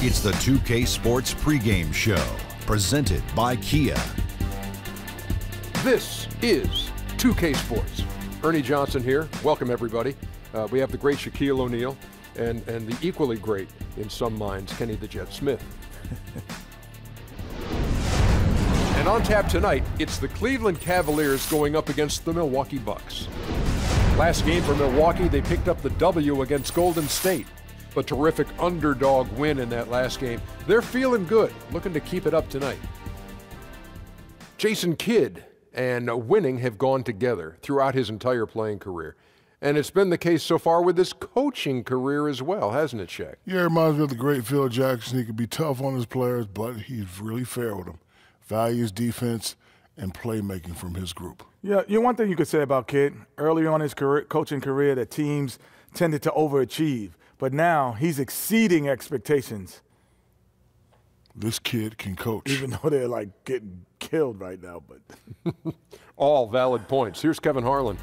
It's the 2K Sports pregame show, presented by Kia. This is 2K Sports. Ernie Johnson here. Welcome, everybody. We have the great Shaquille O'Neal and the equally great, in some minds, Kenny the Jet Smith. And on tap tonight, it's the Cleveland Cavaliers going up against the Milwaukee Bucks. Last game for Milwaukee, they picked up the W against Golden State. A terrific underdog win in that last game. They're feeling good, looking to keep it up tonight. Jason Kidd and winning have gone together throughout his entire playing career. And it's been the case so far with his coaching career as well, hasn't it, Shaq? Yeah, it reminds me of the great Phil Jackson. He could be tough on his players, but he's really fair with them. Values defense and playmaking from his group. Yeah, one thing you could say about Kidd, early on in his coaching career, that teams tended to overachieve. But now he's exceeding expectations. This kid can coach. Even though they're like getting killed right now. But all valid points. Here's Kevin Harlan.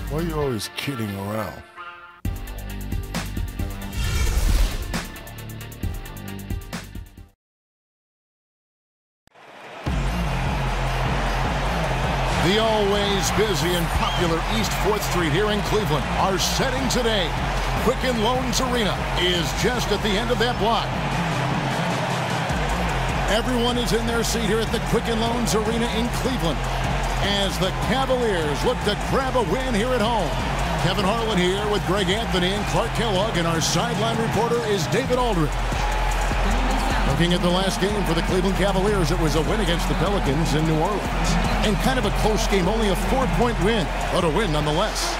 Why are you always kidding around? The always busy and popular East 4th Street here in Cleveland are setting today. Quicken Loans Arena is just at the end of that block. Everyone is in their seat here at the Quicken Loans Arena in Cleveland as the Cavaliers look to grab a win here at home. Kevin Harlan here with Greg Anthony and Clark Kellogg, and our sideline reporter is David Aldridge. Looking at the last game for the Cleveland Cavaliers, it was a win against the Pelicans in New Orleans. And kind of a close game, only a 4-point win, but a win nonetheless.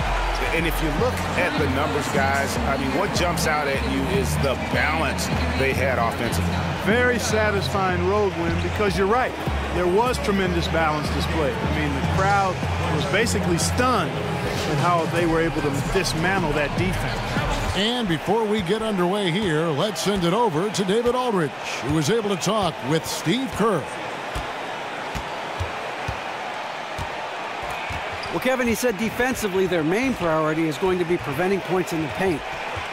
And if you look at the numbers, guys, I mean, what jumps out at you is the balance they had offensively. Very satisfying road win because you're right. There was tremendous balance displayed. I mean, the crowd was basically stunned at how they were able to dismantle that defense. And before we get underway here, let's send it over to David Aldridge, who was able to talk with Steve Kerr. Well, Kevin, he said defensively their main priority is going to be preventing points in the paint.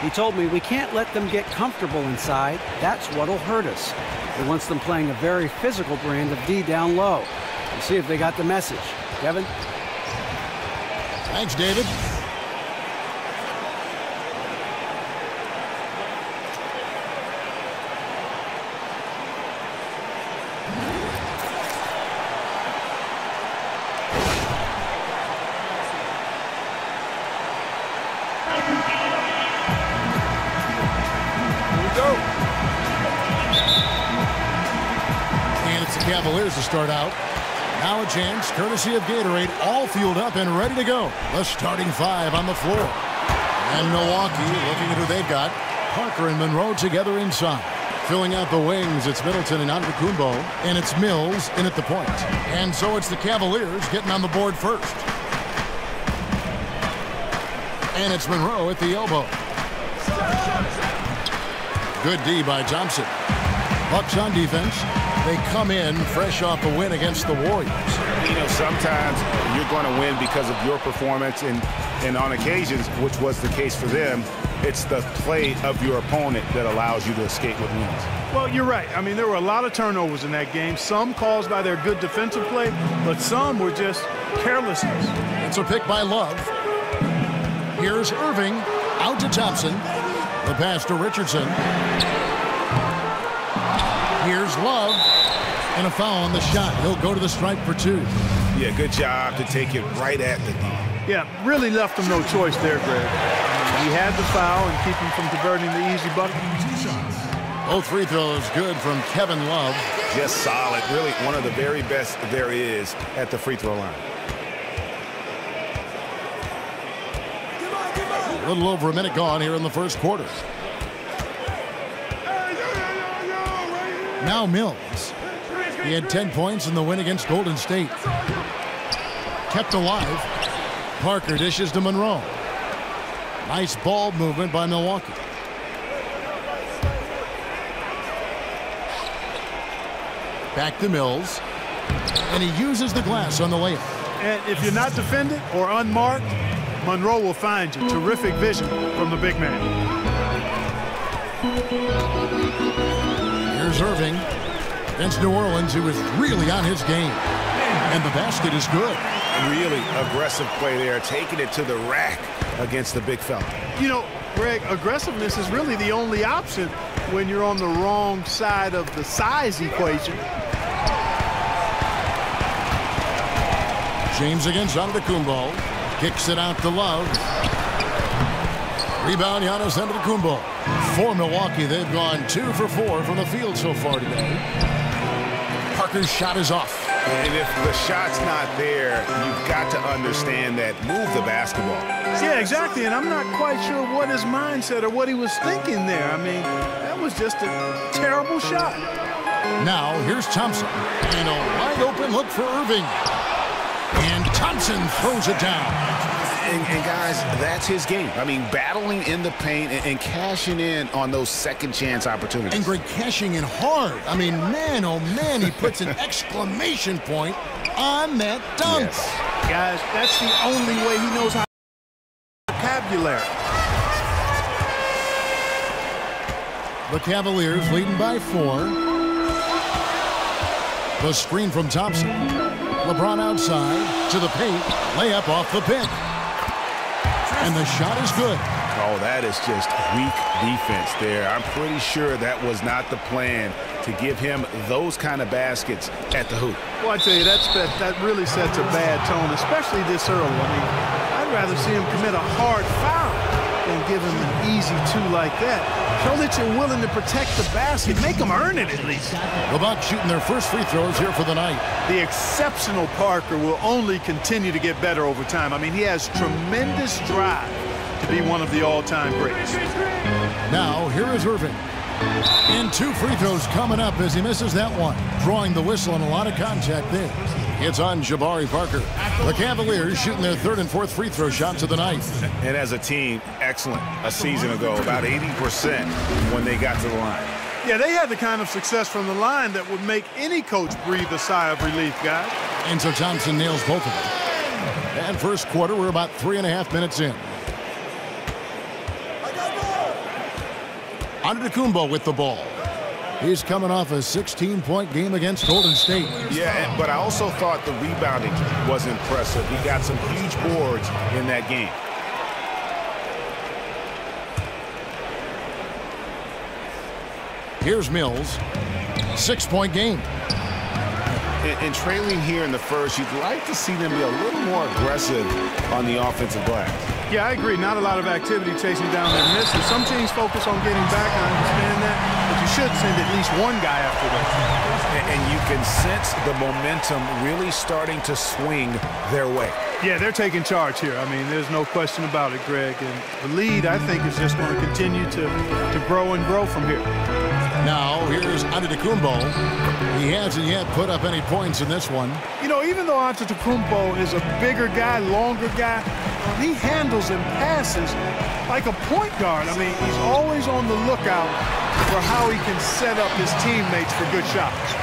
He told me we can't let them get comfortable inside. That's what'll hurt us. He wants them playing a very physical brand of D down low. We'll see if they got the message. Kevin? Thanks, David. Cavaliers to start out. Now a chance, courtesy of Gatorade, all fueled up and ready to go. The starting five on the floor. And Milwaukee looking at who they've got. Parker and Monroe together inside. Filling out the wings, it's Middleton and Antetokounmpo, and it's Mills in at the point. And so it's the Cavaliers getting on the board first. And it's Monroe at the elbow. Good D by Johnson. Bucks on defense. They come in fresh off a win against the Warriors. You know, sometimes you're going to win because of your performance, and on occasions, which was the case for them, it's the play of your opponent that allows you to escape with wins. Well, you're right. I mean, there were a lot of turnovers in that game, some caused by their good defensive play, but some were just carelessness. It's a pick by Love. Here's Irving, out to Thompson. The pass to Richardson. Here's Love, and a foul on the shot. He'll go to the stripe for two. Yeah, good job to take it right at the knee. Yeah, really left him no choice there, Greg. He had the foul and keep him from converting the easy bucket. Both free throws good from Kevin Love. Just solid. Really one of the very best there is at the free throw line. A little over a minute gone here in the first quarter. Now Mills. He had 10 points in the win against Golden State. Kept alive. Parker dishes to Monroe. Nice ball movement by Milwaukee. Back to Mills. And he uses the glass on the layup. And if you're not defended or unmarked, Monroe will find you. Terrific vision from the big man. Here's Irving against New Orleans, who is really on his game. And the basket is good. Really aggressive play there, taking it to the rack against the big fella. You know, Greg, aggressiveness is really the only option when you're on the wrong side of the size equation. James against Antetokounmpo. Kicks it out to Love. Rebound, Giannis Antetokounmpo. For Milwaukee, they've gone 2 for 4 from the field so far today. Parker's shot is off. And if the shot's not there, you've got to understand that. Move the basketball. Yeah, exactly, and I'm not quite sure what his mindset or what he was thinking there. I mean, that was just a terrible shot. Now, here's Thompson. And a wide open look for Irving. And Thompson throws it down. And guys, that's his game. I mean, battling in the paint and cashing in on those second chance opportunities. And Greg, cashing in hard. I mean, man, oh man, he puts an exclamation point on that dunk. Yes. Guys, that's the only way he knows how to vocabulary. The Cavaliers leading by 4. The screen from Thompson. LeBron outside to the paint. Layup off the pick. And the shot is good. Oh, that is just weak defense there. I'm pretty sure that was not the plan to give him those kind of baskets at the hoop. Well, I tell you, that really sets a bad tone, especially this early. I mean, I'd rather see him commit a hard foul than give him an easy 2 like that. Show that you're willing to protect the basket. Make them earn it at least. The Bucks shooting their first free throws here for the night. The exceptional Parker will only continue to get better over time. I mean, he has tremendous drive to be one of the all-time greats. Now, here is Irving. And 2 free throws coming up as he misses that one. Drawing the whistle and a lot of contact there. It's on Jabari Parker. The Cavaliers shooting their 3rd and 4th free throw shots of the night. And as a team, excellent a season ago, about 80% when they got to the line. Yeah, they had the kind of success from the line that would make any coach breathe a sigh of relief, guys. And so Thompson nails both of them. And first quarter, we're about 3.5 minutes in. Antetokounmpo with the ball. He's coming off a 16-point game against Golden State. Yeah, but I also thought the rebounding was impressive. He got some huge boards in that game. Here's Mills. 6-point game. And trailing here in the first, you'd like to see them be a little more aggressive on the offensive glass. Yeah, I agree. Not a lot of activity chasing down their misses. Some teams focus on getting back. I understand that. But you should send at least one guy after that. And you can sense the momentum really starting to swing their way. Yeah, they're taking charge here. I mean, there's no question about it, Greg. And the lead, I think, is just going to continue to grow and grow from here. Now, here's Antetokounmpo. He hasn't yet put up any points in this one. You know, even though Antetokounmpo is a bigger guy, longer guy, he handles and passes like a point guard. I mean, he's always on the lookout for how he can set up his teammates for good shots.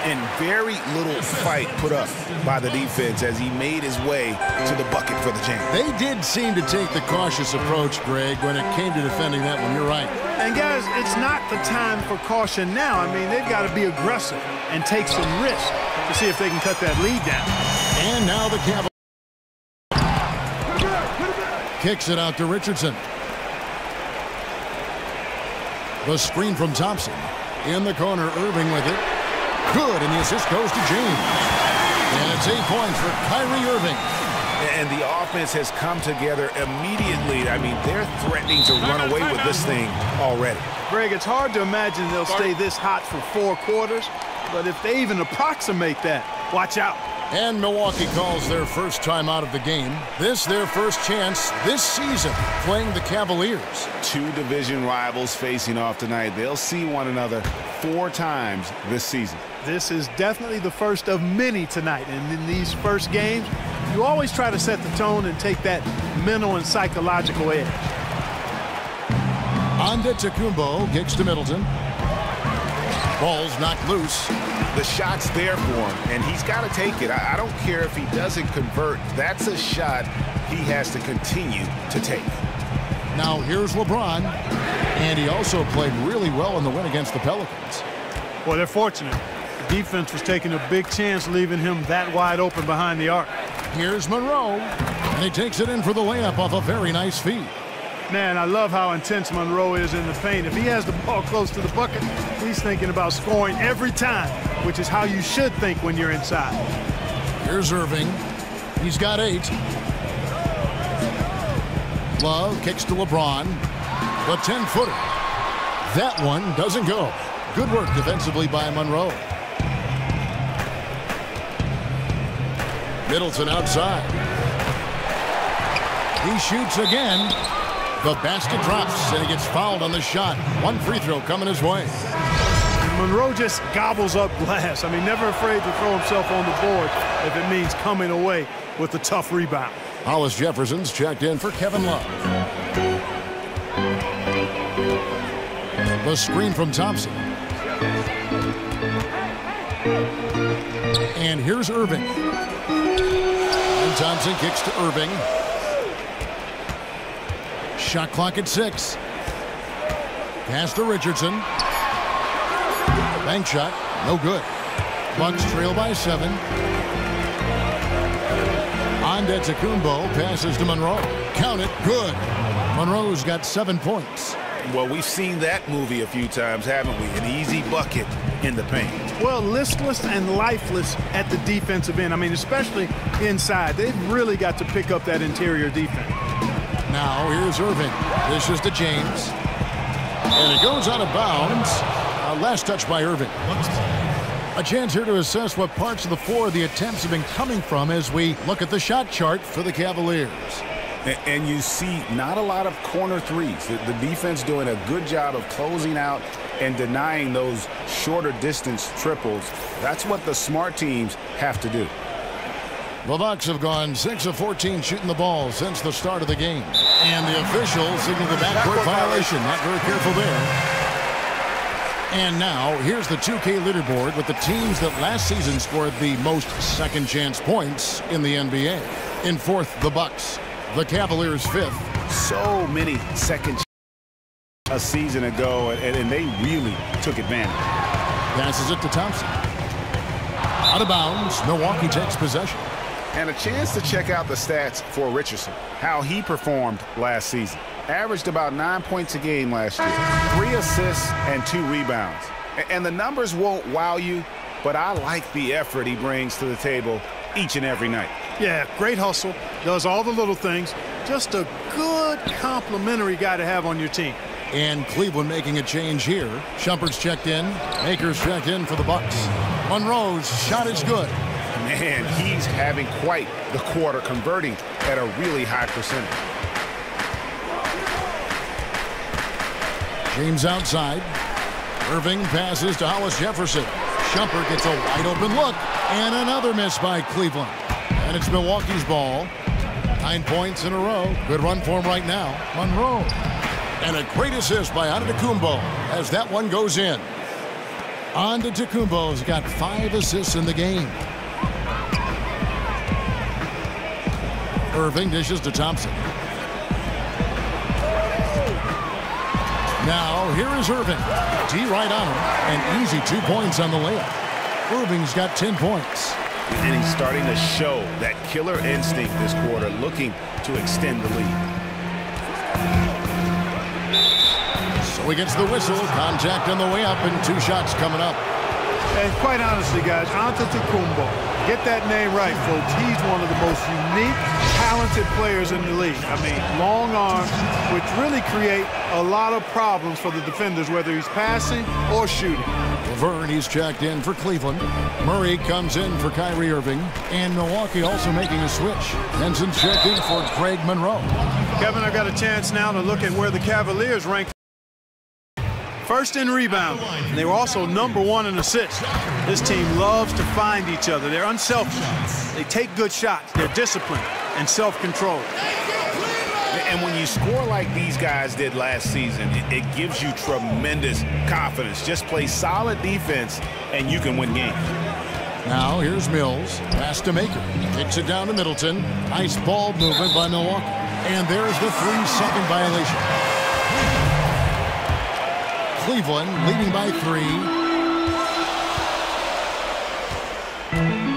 And very little fight put up by the defense as he made his way to the bucket for the jam. They did seem to take the cautious approach, Greg, when it came to defending that one. You're right. And, guys, it's not the time for caution now. I mean, they've got to be aggressive and take some risk to see if they can cut that lead down. And now the Cavaliers kicks it out to Richardson. The screen from Thompson. In the corner, Irving with it. Good, and the assist goes to James. And it's 8 points for Kyrie Irving. And the offense has come together immediately. I mean, they're threatening to run away with this thing already. Greg, it's hard to imagine they'll stay this hot for 4 quarters, but if they even approximate that, watch out. And Milwaukee calls their first time out of the game. This their first chance this season playing the Cavaliers. 2 division rivals facing off tonight. They'll see one another 4 times this season. This is definitely the first of many tonight. And in these first games, you always try to set the tone and take that mental and psychological edge. Antetokounmpo kicks to Middleton. Ball's knocked loose. The shot's there for him, and he's got to take it. I don't care if he doesn't convert. That's a shot he has to continue to take. Now here's LeBron. And he also played really well in the win against the Pelicans. Well, they're fortunate. The defense was taking a big chance leaving him that wide open behind the arc. Here's Monroe, and he takes it in for the layup off a very nice feed. Man, I love how intense Monroe is in the paint. If he has the ball close to the bucket, he's thinking about scoring every time, which is how you should think when you're inside. Here's Irving. He's got 8. Love kicks to LeBron. The 10-footer. That one doesn't go. Good work defensively by Monroe. Middleton outside. He shoots again. The basket drops, and he gets fouled on the shot. One free throw coming his way. Monroe just gobbles up glass. I mean, never afraid to throw himself on the board if it means coming away with a tough rebound. Hollis Jefferson's checked in for Kevin Love. The screen from Thompson. And here's Irving. And Thompson kicks to Irving. Shot clock at 6. Pass to Richardson. Bank shot, no good. Bucks trail by 7. Antetokounmpo passes to Monroe. Count it, good. Monroe's got 7 points. Well, we've seen that movie a few times, haven't we? An easy bucket in the paint. Well, listless and lifeless at the defensive end. I mean, especially inside. They've really got to pick up that interior defense. Now, here's Irving. This is to James. And it goes out of bounds. Last touch by Irving. A chance here to assess what parts of the floor the attempts have been coming from as we look at the shot chart for the Cavaliers. And you see not a lot of corner threes. The defense doing a good job of closing out and denying those shorter distance triples. That's what the smart teams have to do. The Bucks have gone 6 of 14 shooting the ball since the start of the game. And the official signaled the backcourt violation. Not very careful there. And now, here's the 2K leaderboard with the teams that last season scored the most second-chance points in the NBA. In 4th, the Bucks. The Cavaliers 5th. So many second a season ago, and they really took advantage. Passes it to Thompson. Out of bounds, Milwaukee takes possession. And a chance to check out the stats for Richardson, how he performed last season. Averaged about 9 points a game last year, 3 assists and 2 rebounds. And the numbers won't wow you, but I like the effort he brings to the table each and every night. Yeah, great hustle, does all the little things. Just a good complimentary guy to have on your team. And Cleveland making a change here. Shumpert's checked in. Akers checked in for the Bucks. Monroe's shot is good. Man, he's having quite the quarter, converting at a really high percentage. James outside. Irving passes to Hollis Jefferson. Shumpert gets a wide open look. And another miss by Cleveland. And it's Milwaukee's ball. 9 points in a row. Good run for him right now. Monroe. And a great assist by Antetokounmpo as that one goes in. Antetokounmpo's got 5 assists in the game. Irving dishes to Thompson. Now, here is Irving. D right on him. An easy 2 points on the layup. Irving's got 10 points. And he's starting to show that killer instinct this quarter, looking to extend the lead. So he gets the whistle. Contact on the way up and 2 shots coming up. And quite honestly, guys, Antetokounmpo, get that name right, folks. He's one of the most unique, talented players in the league. I mean, long arms, which really create a lot of problems for the defenders, whether he's passing or shooting. Laverne, he's checked in for Cleveland. Murray comes in for Kyrie Irving. And Milwaukee also making a switch. Benson's checked in for Greg Monroe. Kevin, I've got a chance now to look at where the Cavaliers rank. First in rebound, and they were also #1 in assists. This team loves to find each other. They're unselfish. They take good shots. They're disciplined and self-controlled. And when you score like these guys did last season, it gives you tremendous confidence. Just play solid defense, and you can win games. Now here's Mills. Pass to Maker. Kicks it down to Middleton. Nice ball movement by Milwaukee. And there's the 3-second violation. Cleveland leading by 3.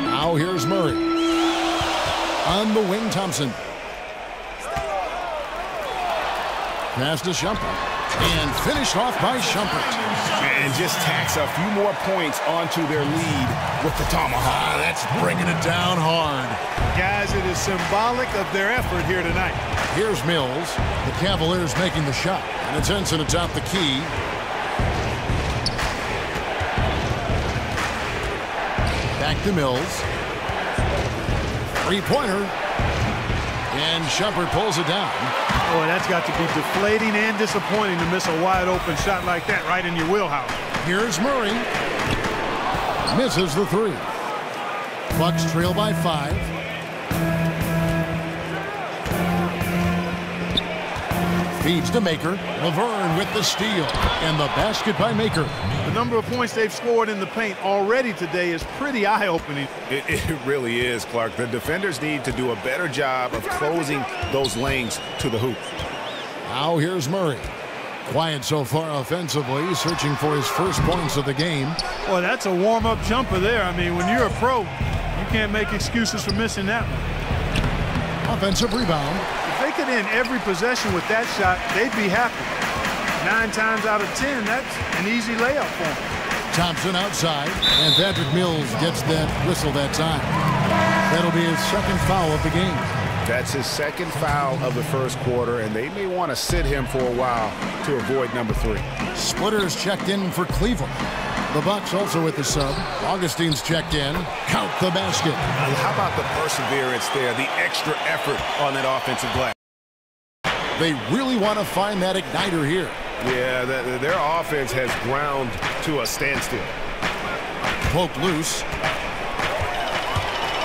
Now here's Murray. On the wing, Thompson. Pass to Shumpert. And finished off by Shumpert. And just tacks a few more points onto their lead with the tomahawk. That's bringing it down hard. Guys, it is symbolic of their effort here tonight. Here's Mills. The Cavaliers making the shot. And it's Ensign atop the key. Back to Mills. Three-pointer. And Shumpert pulls it down. Boy, that's got to be deflating and disappointing to miss a wide-open shot like that right in your wheelhouse. Here's Murray. Misses the 3. Bucks trail by 5. Feeds to Maker. Laverne with the steal. And the basket by Maker. The number of points they've scored in the paint already today is pretty eye-opening. It really is, Clark. The defenders need to do a better job of closing those lanes to the hoop. Now here's Murray. Quiet so far offensively, searching for his first points of the game. Well, that's a warm-up jumper there. I mean, when you're a pro, you can't make excuses for missing that one. Offensive rebound. If they could end every possession with that shot, they'd be happy. 9 times out of 10, that's an easy layup for them. Thompson outside, and Patrick Mills gets that whistle that time. That'll be his second foul of the game. That's his second foul of the first quarter, and they may want to sit him for a while to avoid number 3. Splitters checked in for Cleveland. The Bucks also with the sub. Augustine's checked in. Count the basket. How about the perseverance there, the extra effort on that offensive glass? They really want to find that igniter here. Yeah, their offense has ground to a standstill. Poked loose.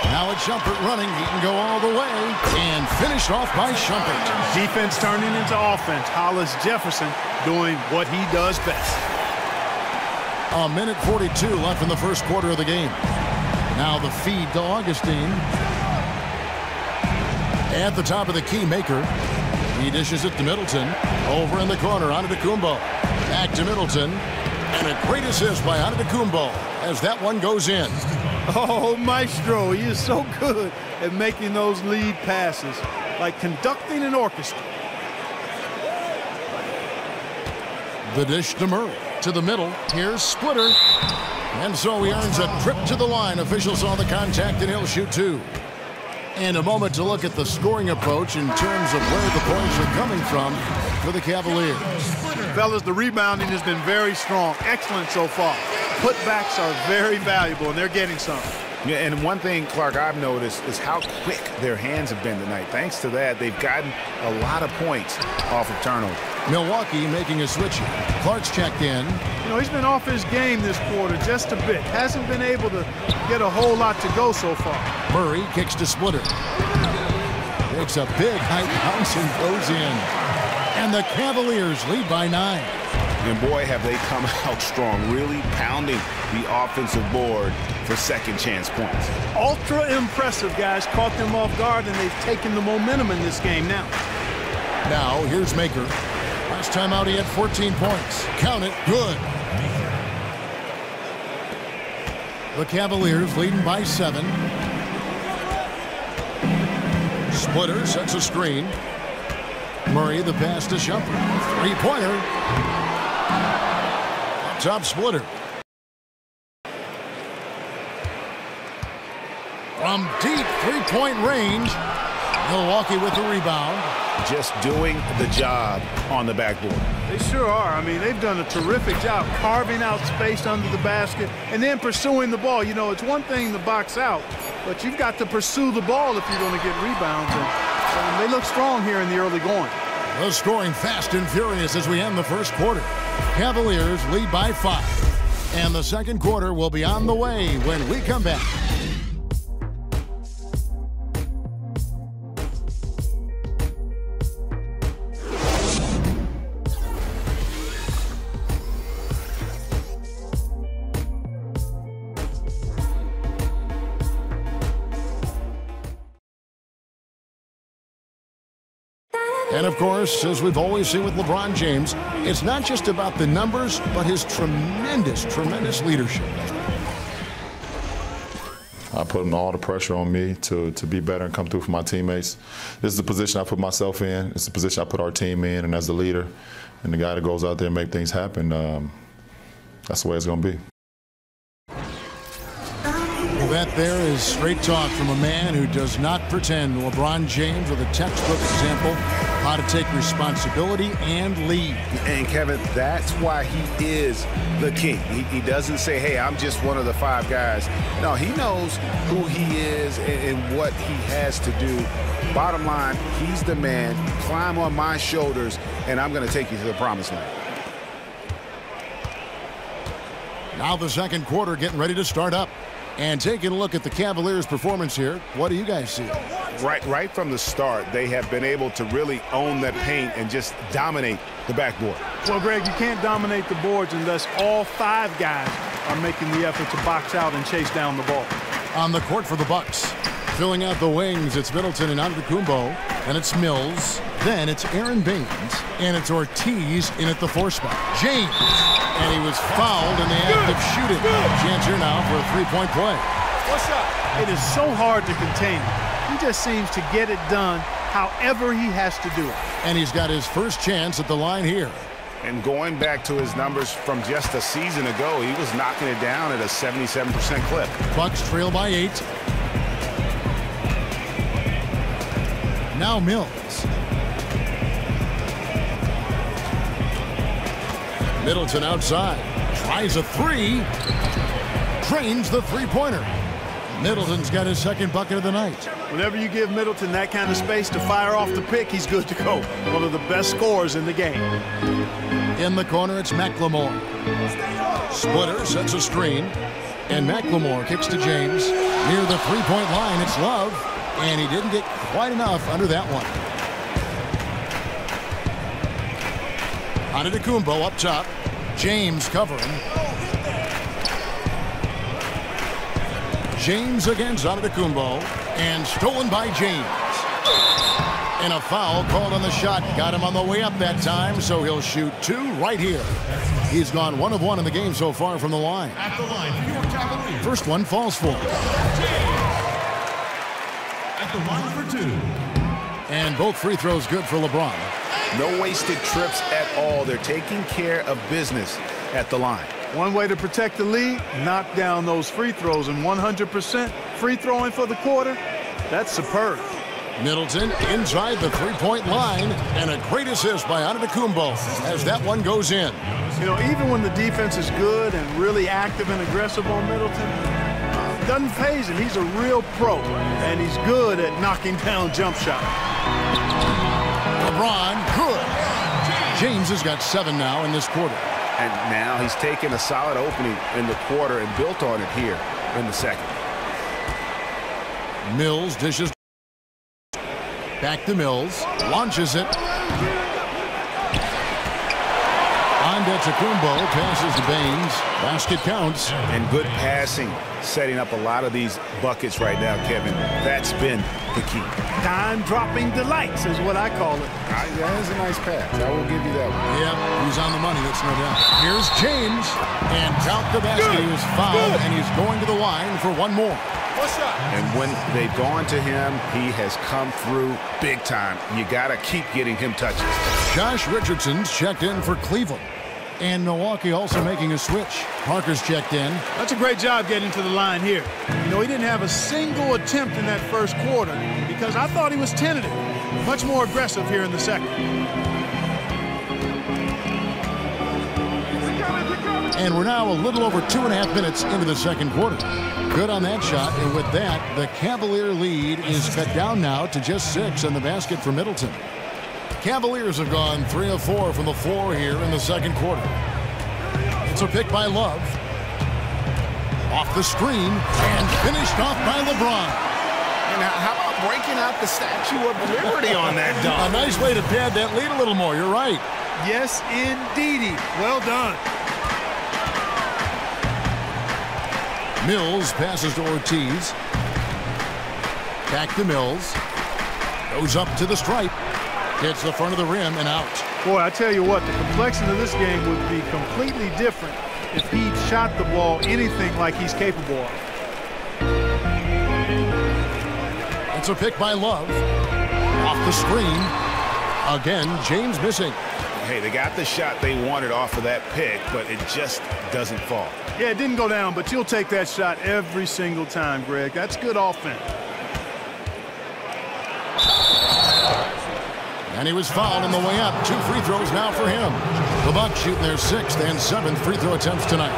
Now it's Shumpert running. He can go all the way. And finished off by Shumpert. Defense turning into offense. Hollis Jefferson doing what he does best. A minute 42 left in the first quarter of the game. Now the feed to Augustine. At the top of the key, Maker. He dishes it to Middleton. Over in the corner, Antetokounmpo. Back to Middleton. And a great assist by Antetokounmpo as that one goes in. Oh, Maestro, he is so good at making those lead passes, like conducting an orchestra. The dish to Murray. To the middle. Here's Splitter. And so he earns a trip to the line. Officials saw the contact, and he'll shoot 2. And a moment to look at the scoring approach in terms of where the points are coming from for the Cavaliers. Fellas, the rebounding has been very strong. Excellent so far. Putbacks are very valuable, and they're getting some. Yeah, and one thing, Clark, I've noticed is how quick their hands have been tonight. Thanks to that, they've gotten a lot of points off of turnover. Milwaukee making a switch. Clark's checked in. You know, he's been off his game this quarter just a bit. Hasn't been able to get a whole lot to go so far. Murray kicks to Splitter. Takes a big high bounce and goes in. And the Cavaliers lead by 9. And boy, have they come out strong, really pounding the offensive board for second chance points. Ultra impressive, guys. Caught them off guard, and they've taken the momentum in this game now. Now, here's Maker. Last time out, he had 14 points. Count it. Good. The Cavaliers leading by 7. Splitter sets a screen. Murray the pass to Shumpert. Three-pointer. Top Splitter. From deep three-point range. Milwaukee with the rebound. Just doing the job on the backboard. They sure are. I mean, they've done a terrific job carving out space under the basket and then pursuing the ball. You know, it's one thing to box out, but you've got to pursue the ball if you're going to get rebounds. And they look strong here in the early going. The scoring fast and furious as we end the first quarter. Cavaliers lead by 5. And the second quarter will be on the way when we come back. And, of course, as we've always seen with LeBron James, it's not just about the numbers, but his tremendous, tremendous leadership. I put all the pressure on me to be better and come through for my teammates. This is the position I put myself in. It's the position I put our team in, and as the leader and the guy that goes out there and make things happen, that's the way it's going to be. Well, that there is straight talk from a man who does not pretend. LeBron James with a textbook example how to take responsibility and lead. And Kevin, that's why he is the king. He doesn't say, hey, I'm just one of the 5 guys. No, he knows who he is and what he has to do. Bottom line, he's the man. Climb on my shoulders, and I'm going to take you to the promised land. Now the second quarter getting ready to start up. And taking a look at the Cavaliers' performance here, what do you guys see? Right from the start, they have been able to really own that paint and just dominate the backboard. Well, Greg, you can't dominate the boards unless all 5 guys are making the effort to box out and chase down the ball. On the court for the Bucks, filling out the wings, it's Middleton and Antetokounmpo, and it's Mills, then it's Aaron Baines, and it's Ortiz in at the 4 spot. James, and he was fouled in the act of shooting. Chance here now for a 3-point play. What's up? It is so hard to contain him. He just seems to get it done however he has to do it. And he's got his first chance at the line here. And going back to his numbers from just a season ago, he was knocking it down at a 77% clip. Bucks trail by 8. Now Mills. Middleton outside. Tries a 3. Drains the 3-pointer. Middleton's got his second bucket of the night. Whenever you give Middleton that kind of space to fire off the pick, he's good to go. One of the best scorers in the game. In the corner, it's McLemore. Splitter sets a screen. And McLemore kicks to James. Near the 3-point line, it's Love. And he didn't get quite enough under that one. Antetokounmpo up top. James covering. James against Antetokounmpo. And stolen by James. And a foul called on the shot. Got him on the way up that time, so he'll shoot 2 right here. He's gone 1 of 1 in the game so far from the line. At the line for your Cavaliers. First one falls for him. At the line for 2. And both free throws good for LeBron. No wasted trips at all. They're taking care of business at the line. One way to protect the lead, knock down those free throws, and 100% free throwing for the quarter, that's superb. Middleton inside the 3-point line, and a great assist by Antetokounmpo as that one goes in. You know, even when the defense is good and really active and aggressive on Middleton, it doesn't faze him. He's a real pro, and he's good at knocking down jump shots. LeBron, good. James has got 7 now in this quarter. And now he's taken a solid opening in the quarter and built on it here in the second. Mills dishes. Back to Mills. Launches it. Antetokounmpo passes to Baines. Basket counts. And good passing, setting up a lot of these buckets right now, Kevin. That's been the key. Time-dropping delights is what I call it. That is a nice pass. I will give you that one. Yeah, he's on the money, that's no doubt. Here's James. And count the basket. He was fouled, and he's going to the line for 1 more. And when they've gone to him, he has come through big time. You got to keep getting him touches. Josh Richardson's checked in for Cleveland. And Milwaukee also making a switch. Parker's checked in. That's a great job getting to the line here. You know, he didn't have a single attempt in that first quarter because I thought he was tentative. Much more aggressive here in the second. And we're now a little over 2.5 minutes into the second quarter. Good on that shot, and with that, the Cavalier lead is cut down now to just 6 on the basket for Middleton. Cavaliers have gone 3 of 4 from the floor here in the second quarter. It's a pick by Love. Off the screen, and finished off by LeBron. Now, how about breaking out the Statue of Liberty on that dunk? A nice way to pad that lead a little more, you're right. Yes, indeedy. Well done. Mills passes to Ortiz. Back to Mills. Goes up to the stripe. Hits the front of the rim and out. Boy, I tell you what, the complexion of this game would be completely different if he shot the ball anything like he's capable of. It's a pick by Love. Off the screen. Again, James missing. Hey, they got the shot they wanted off of that pick, but it just doesn't fall. Yeah, it didn't go down, but you'll take that shot every single time, Greg. That's good offense. And he was fouled on the way up. 2 free throws now for him. The Bucks shooting their 6th and 7th free throw attempts tonight.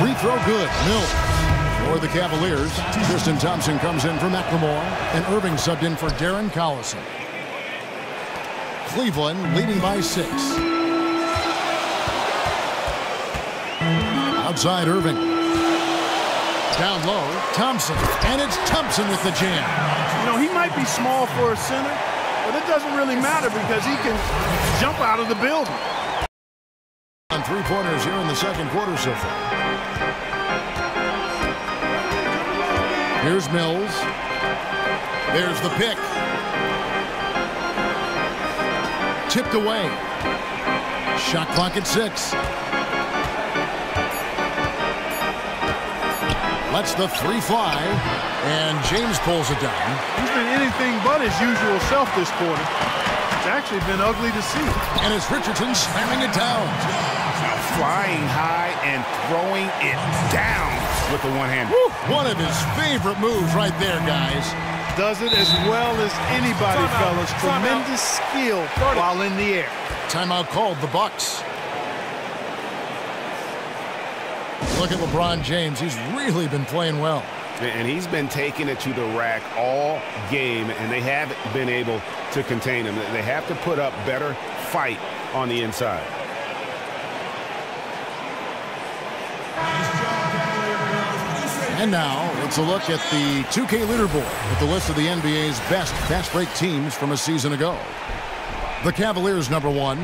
Free throw good. Mills. For the Cavaliers, Tristan Thompson comes in for McLemore, and Irving subbed in for Darren Collison. Cleveland leading by 6. Outside Irving. Down low, Thompson. And it's Thompson with the jam. You know, he might be small for a center, but it doesn't really matter because he can jump out of the building. On 3-pointers here in the second quarter so far. Here's Mills. There's the pick. Tipped away. Shot clock at 6. Lets the 3 fly, and James pulls it down. He's been anything but his usual self this quarter. It's actually been ugly to see. And it's Richardson slamming it down. Flying high and throwing it down with the one-hand. One of his favorite moves right there, guys. Does it as well as anybody, fellas. Tremendous skill while in the air. Timeout called, the Bucks. Look at LeBron James. He's really been playing well. And he's been taking it to the rack all game, and they haven't been able to contain him. They have to put up better fight on the inside. And now, it's a look at the 2K leaderboard with the list of the NBA's best fast break teams from a season ago. The Cavaliers, number 1.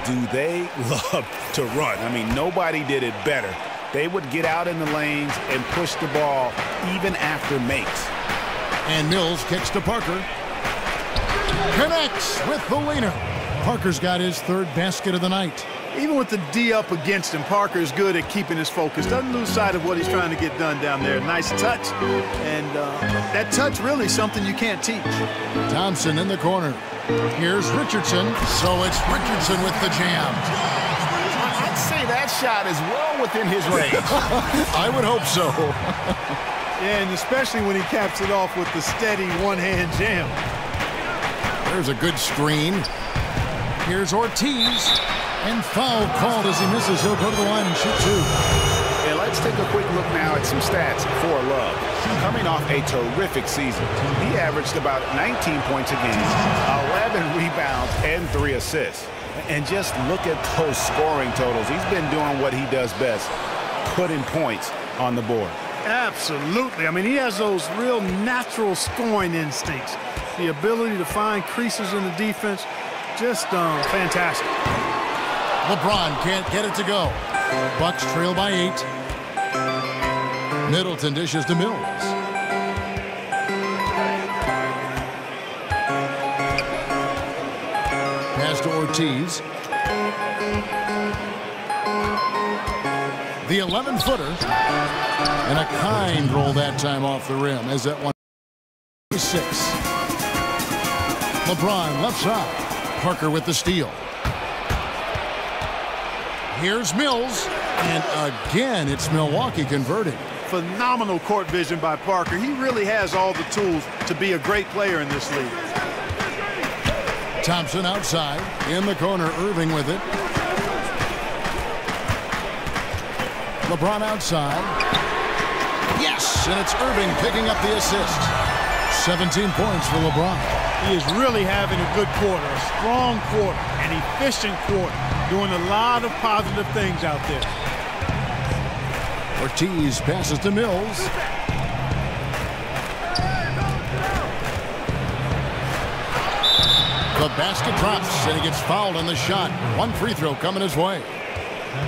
Do they love to run? I mean, nobody did it better. They would get out in the lanes and push the ball even after makes. And Mills kicks to Parker. Connects with the leaner. Parker's got his 3rd basket of the night. Even with the D up against him, Parker is good at keeping his focus. Doesn't lose sight of what he's trying to get done down there. Nice touch. And that touch really something you can't teach. Thompson in the corner. Here's Richardson. So it's Richardson with the jam. I'd say that shot is well within his range. I would hope so. Yeah, and especially when he caps it off with the steady one-hand jam. There's a good screen. Here's Ortiz. And foul called as he misses. He'll go to the line and shoot 2. Yeah, let's take a quick look now at some stats for Love. Coming off a terrific season, he averaged about 19 points a game, 11 rebounds, and 3 assists. And just look at those scoring totals. He's been doing what he does best, putting points on the board. Absolutely. I mean, he has those real natural scoring instincts. The ability to find creases in the defense, just fantastic. LeBron can't get it to go. Bucks trail by 8. Middleton dishes to Mills. Pass to Ortiz. The 11-footer. And a kind roll that time off the rim as that one 6. LeBron left side. Parker with the steal. Here's Mills, and again, it's Milwaukee converting. Phenomenal court vision by Parker. He really has all the tools to be a great player in this league. Thompson outside, in the corner, Irving with it. LeBron outside. Yes, and it's Irving picking up the assist. 17 points for LeBron. He is really having a good quarter, a strong quarter, an efficient quarter. Doing a lot of positive things out there. Ortiz passes to Mills. The basket drops, and he gets fouled on the shot. 1 free throw coming his way.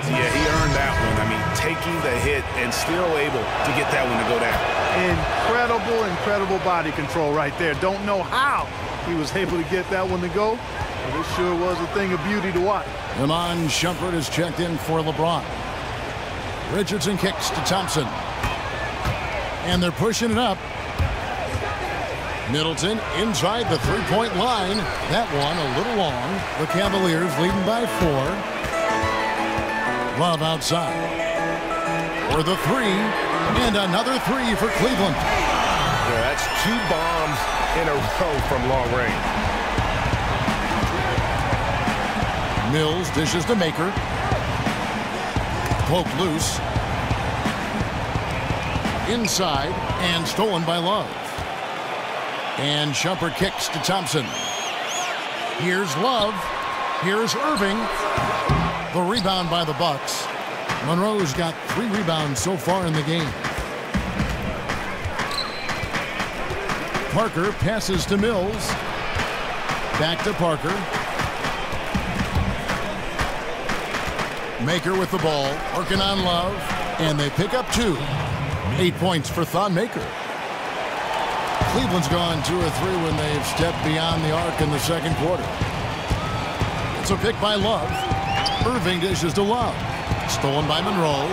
Yeah, he earned that one. I mean, taking the hit and still able to get that one to go down. Incredible body control right there. Don't know how he was able to get that one to go. But it sure was a thing of beauty to watch. Iman Shumpert is checked in for LeBron. Richardson kicks to Thompson. And they're pushing it up. Middleton inside the three-point line. That one a little long. The Cavaliers leading by 4. Love outside. For the 3. And another 3 for Cleveland. Yeah, that's 2 bombs in a row from long range. Mills dishes to Maker. Poke loose. Inside and stolen by Love. And Shumpert kicks to Thompson. Here's Love. Here's Irving. The rebound by the Bucks. Monroe's got 3 rebounds so far in the game. Parker passes to Mills. Back to Parker. Maker with the ball, working on Love, and they pick up 2. 8 points for Thon Maker. Cleveland's gone 2 or 3 when they've stepped beyond the arc in the second quarter. It's a pick by Love. Irving dishes to Love. Stolen by Monroe.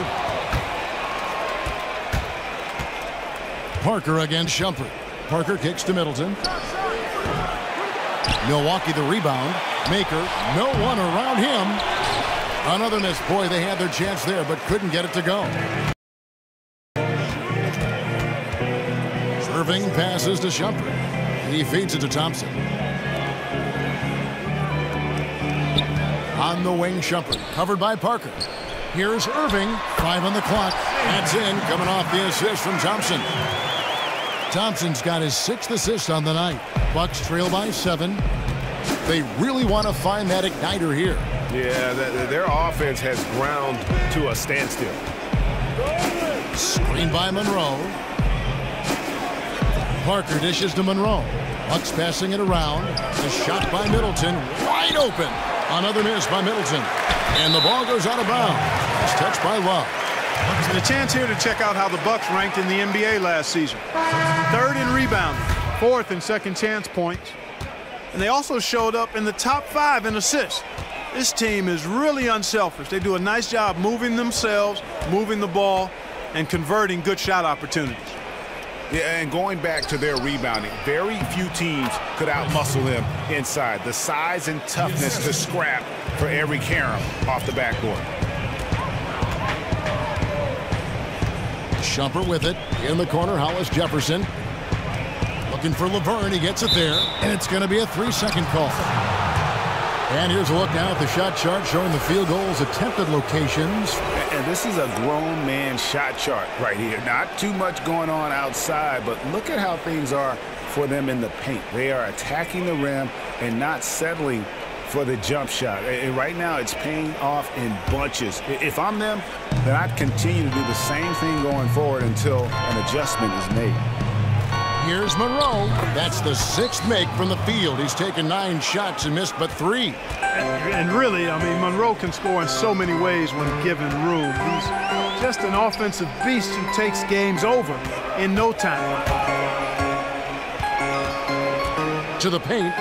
Parker against Shumpert. Parker kicks to Middleton. Milwaukee the rebound. Maker, no one around him. Another miss. Boy, they had their chance there, but couldn't get it to go. Irving passes to Shumpert. He feeds it to Thompson. On the wing, Shumpert, covered by Parker. Here's Irving, 5 on the clock. That's in, coming off the assist from Thompson. Thompson's got his 6th assist on the night. Bucks trail by 7. They really want to find that igniter here. Yeah, their offense has ground to a standstill. Screen by Monroe. Parker dishes to Monroe. Bucks passing it around. The shot by Middleton, wide open. Another miss by Middleton. And the ball goes out of bounds. It's touched by Love. A chance here to check out how the Bucks ranked in the NBA last season. 3rd in rebounding, 4th in second chance points. And they also showed up in the top 5 in assists. This team is really unselfish. They do a nice job moving themselves, moving the ball, and converting good shot opportunities. Yeah, and going back to their rebounding, very few teams could outmuscle them inside. The size and toughness to scrap for every carom off the backboard. Shumpert with it. In the corner, Hollis Jefferson. Looking for Laverne. He gets it there. And it's going to be a 3-second call. And here's a look now at the shot chart showing the field goals attempted locations. And this is a grown man shot chart right here. Not too much going on outside, but look at how things are for them in the paint. They are attacking the rim and not settling for the jump shot. And right now it's paying off in bunches. If I'm them, then I'd continue to do the same thing going forward until an adjustment is made. Here's Monroe. That's the 6th make from the field. He's taken 9 shots and missed but 3. And really, I mean, Monroe can score in so many ways when given room. He's just an offensive beast who takes games over in no time. To the paint.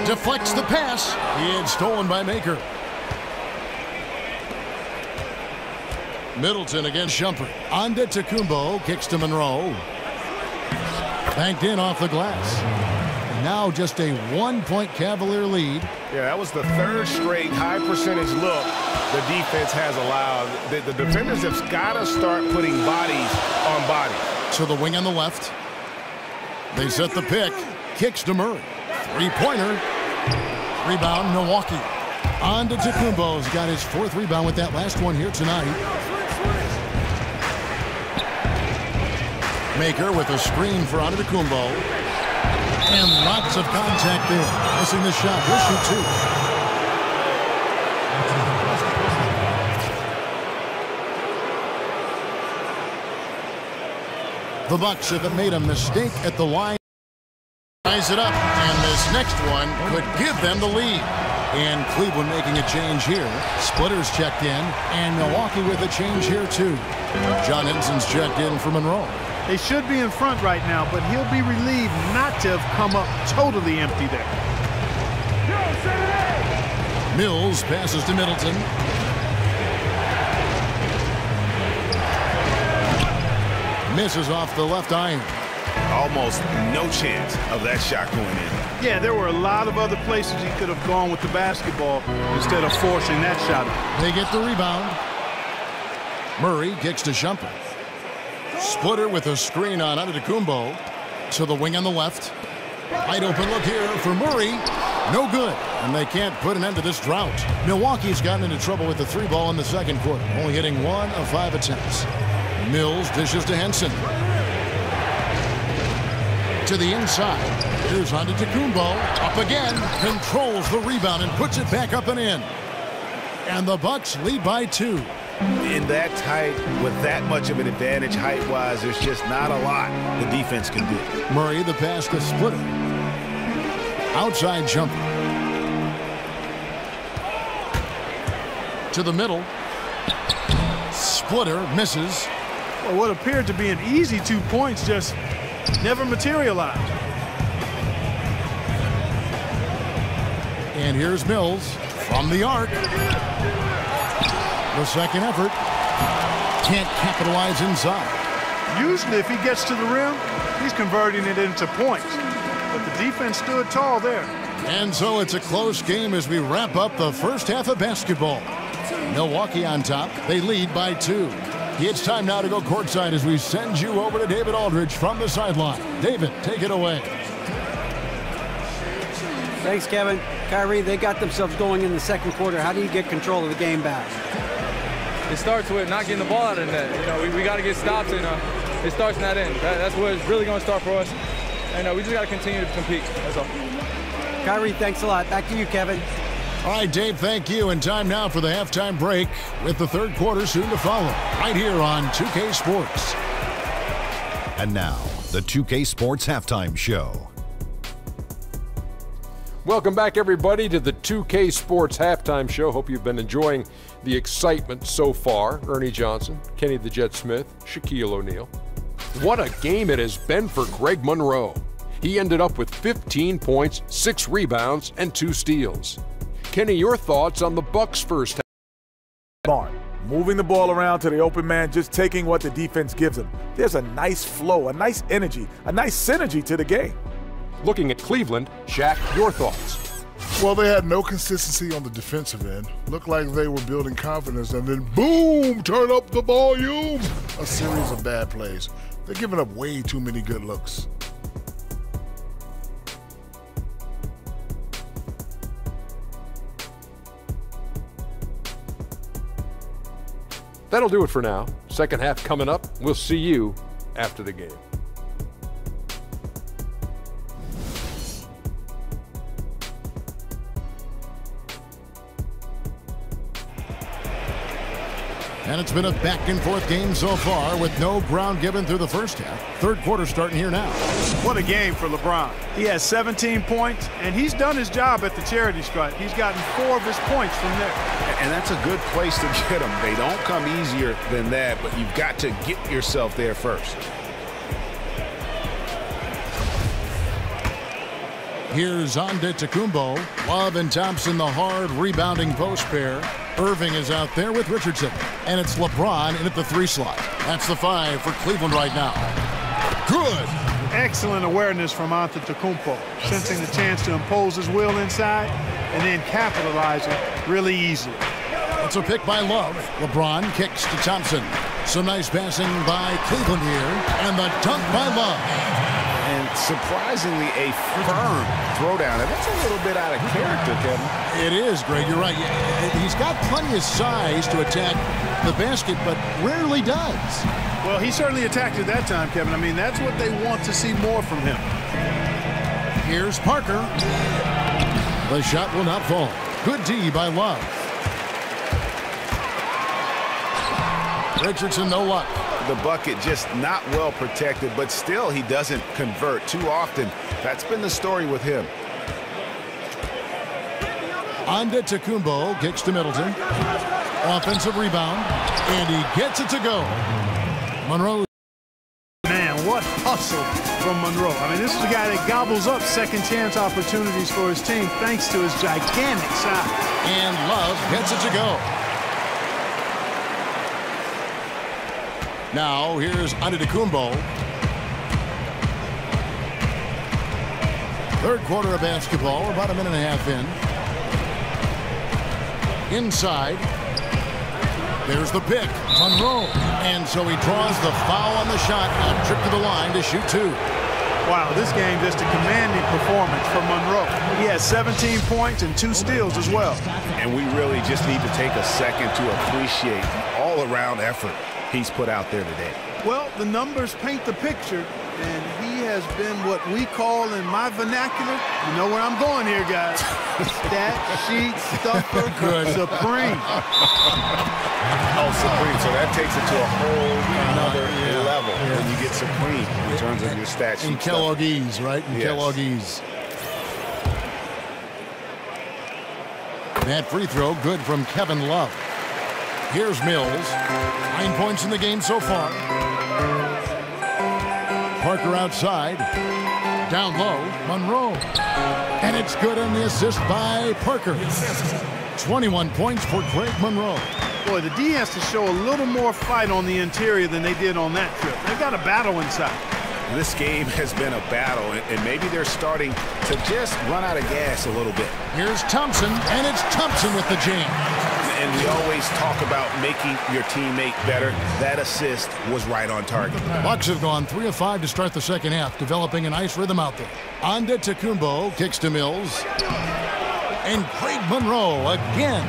Deflects the pass. He had stolen by Maker. Middleton against Shumpert. Antetokounmpo kicks to Monroe. Banked in off the glass. Now just a 1-point Cavalier lead. Yeah, that was the 3rd straight high percentage look the defense has allowed. The defenders have got to start putting bodies on bodies. To the wing on the left. They set the pick. Kicks to Murray. 3-pointer. Rebound, Milwaukee. Antetokounmpo's got his 4th rebound with that last one here tonight. Maker with a screen for Antetokounmpo. And lots of contact there. Missing the shot. He'll shoot 2. The Bucks have made a mistake at the line. Ties it up, and this next one could give them the lead. And Cleveland making a change here. Splitters checked in, and Milwaukee with a change here too. John Henson's checked in for Monroe. They should be in front right now, but he'll be relieved not to have come up totally empty there. Mills passes to Middleton. Misses off the left iron. Almost no chance of that shot going in. Yeah, there were a lot of other places he could have gone with the basketball instead of forcing that shot. They get the rebound. Murray kicks to Shumpert. Splitter with a screen on Antetokounmpo to the wing on the left. Wide open look here for Murray. No good, and they can't put an end to this drought. Milwaukee's gotten into trouble with the 3-ball in the second quarter, only hitting 1 of 5 attempts. Mills dishes to Henson. To the inside. Here's Antetokounmpo. Up again. Controls the rebound and puts it back up and in. And the Bucks lead by 2. In that tight, with that much of an advantage height-wise, there's just not a lot the defense can do. Murray the pass to Splitter. Outside jumper. To the middle. Splitter misses. Well, what appeared to be an easy 2 points just never materialized. And here's Mills from the arc. The second effort. Can't capitalize inside. Usually if he gets to the rim, he's converting it into points. But the defense stood tall there. And so it's a close game as we wrap up the first half of basketball. Milwaukee on top. They lead by 2. It's time now to go courtside as we send you over to David Aldridge from the sideline. David, take it away. Thanks, Kevin. Kyrie, they got themselves going in the second quarter. How do you get control of the game back? It starts with not getting the ball out of the net. You know, we got to get stops, and it starts in that end. That's where it's really going to start for us. And we just got to continue to compete. That's all. Kyrie, thanks a lot. Back to you, Kevin. All right, Dave, thank you. And time now for the halftime break with the third quarter soon to follow right here on 2K Sports. And now, the 2K Sports Halftime Show. Welcome back, everybody, to the 2K Sports Halftime Show. Hope you've been enjoying the excitement so far. Ernie Johnson, Kenny the Jet Smith, Shaquille O'Neal. What a game it has been for Greg Monroe. He ended up with 15 points, 6 rebounds, and 2 steals. Kenny, your thoughts on the Bucks' first half? Smart. Moving the ball around to the open man, just taking what the defense gives them. There's a nice flow, a nice energy, a nice synergy to the game. Looking at Cleveland, Shaq, your thoughts? Well, they had no consistency on the defensive end. Looked like they were building confidence, and then boom, turn up the volume. A series of bad plays. They're giving up way too many good looks. That'll do it for now. Second half coming up. We'll see you after the game. And it's been a back-and-forth game so far with no ground given through the first half. Third quarter starting here now. What a game for LeBron. He has 17 points, and he's done his job at the charity stripe. He's gotten 4 of his points from there. And that's a good place to get them. They don't come easier than that, but you've got to get yourself there first. Here's Antetokounmpo. Love and Thompson, the hard rebounding post pair. Irving is out there with Richardson. And it's LeBron in at the 3 slot. That's the 5 for Cleveland right now. Good. Excellent awareness from Antetokounmpo. Sensing the chance to impose his will inside and then capitalizing really easily. It's a pick by Love. LeBron kicks to Thompson. Some nice passing by Cleveland here. And the dunk by Love. And surprisingly, a firm throwdown. And that's a little bit out of character, Kevin. It is, Greg. You're right. He's got plenty of size to attack the basket, but rarely does. Well, he certainly attacked it that time, Kevin. I mean, that's what they want to see more from him. Here's Parker. The shot will not fall. Good D by Love. Richardson, no luck. The bucket just not well protected, but still he doesn't convert too often. That's been the story with him. Antetokounmpo kicks to Middleton. Offensive rebound, and he gets it to go. Monroe. Man, what hustle from Monroe. I mean, this is a guy that gobbles up second chance opportunities for his team thanks to his gigantic size. And Love gets it to go. Now here's Antetokounmpo. Third quarter of basketball. We're about a minute and a half in. Inside. There's the pick. Monroe. And so he draws the foul on the shot. A trip to the line to shoot two. Wow, this game just a commanding performance from Monroe. He has 17 points and 2 steals as well. And we really just need to take a second to appreciate the all-around effort he's put out there today. Well, the numbers paint the picture, and he has been what we call in my vernacular, you know where I'm going here, guys, stat sheet stuffer supreme. Oh, supreme. So that takes it to a whole another level when you get supreme in terms of your stat sheet. In Kelloggese, right? In Kelloggese. That free throw good from Kevin Love. Here's Mills. 9 points in the game so far. Parker outside. Down low, Monroe. And it's good on the assist by Parker. 21 points for Greg Monroe. Boy, the D has to show a little more fight on the interior than they did on that trip. They've got a battle inside. This game has been a battle, and maybe they're starting to just run out of gas a little bit. Here's Thompson, and it's Thompson with the jam. And we always talk about making your teammate better. That assist was right on target. Bucks have gone 3 of 5 to start the second half, developing a nice rhythm out there. Antetokounmpo kicks to Mills. And Greg Monroe again.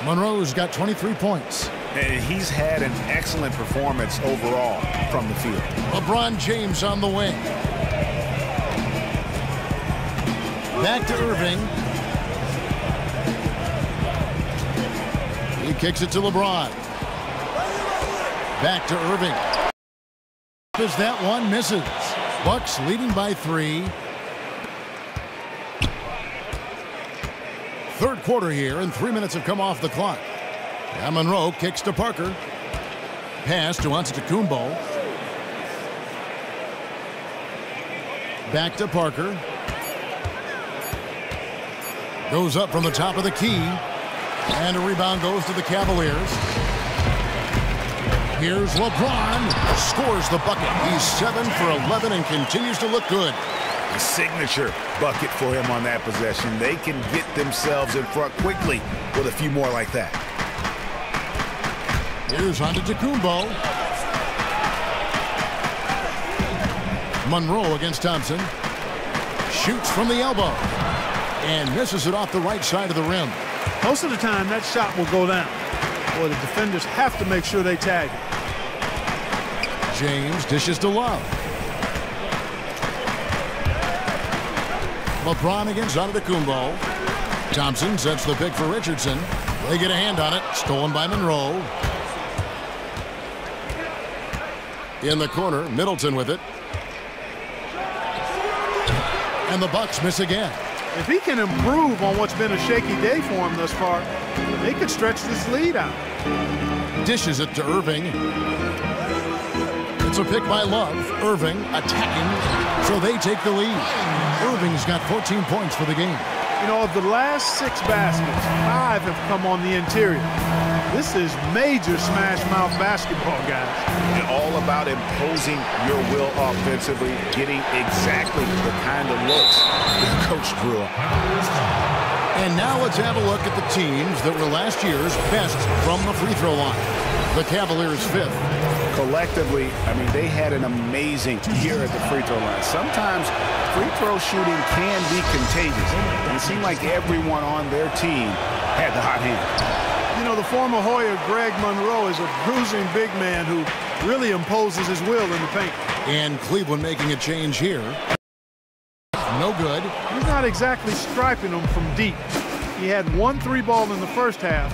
Monroe's got 23 points. And he's had an excellent performance overall from the field. LeBron James on the wing. Back to Irving. He kicks it to LeBron. Back to Irving. As that one misses. Bucks leading by 3. Third quarter here, and 3 minutes have come off the clock. And Monroe kicks to Parker. Pass to Antetokounmpo. Back to Parker. Goes up from the top of the key. And a rebound goes to the Cavaliers. Here's LeBron. Scores the bucket. He's 7 for 11 and continues to look good. The signature bucket for him on that possession. They can get themselves in front quickly with a few more like that. Here's Antetokounmpo. Monroe against Thompson. Shoots from the elbow. And misses it off the right side of the rim. Most of the time, that shot will go down. Boy, the defenders have to make sure they tag it. James dishes to Love. LeBron against Antetokounmpo. Thompson sets the pick for Richardson. They get a hand on it. Stolen by Monroe. In the corner, Middleton with it. And the Bucks miss again. If he can improve on what's been a shaky day for him thus far, they could stretch this lead out. Dishes it to Irving. It's a pick by Love. Irving attacking, so they take the lead. Irving's got 14 points for the game. You know, of the last 6 baskets, 5 have come on the interior. This is major smash mouth basketball, guys. And all about imposing your will offensively, getting exactly the kind of looks that Coach drew up. And now let's have a look at the teams that were last year's best from the free throw line. The Cavaliers 5th. Collectively, I mean, they had an amazing year at the free throw line. Sometimes free throw shooting can be contagious. And it seemed like everyone on their team had the hot hand. You know, the former Hoya Greg Monroe is a bruising big man who really imposes his will in the paint. And Cleveland making a change here. No good. He's not exactly striping them from deep. He had 1 3-ball in the first half,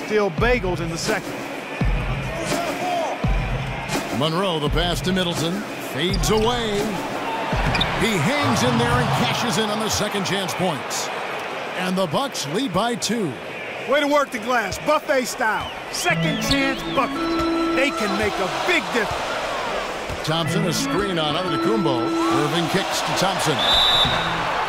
still bagels in the second. Monroe, the pass to Middleton, fades away. He hangs in there and cashes in on the second chance points. And the Bucks lead by 2. Way to work the glass, buffet style. Second chance buckets. They can make a big difference. Thompson, a screen on Antetokounmpo. Irving kicks to Thompson.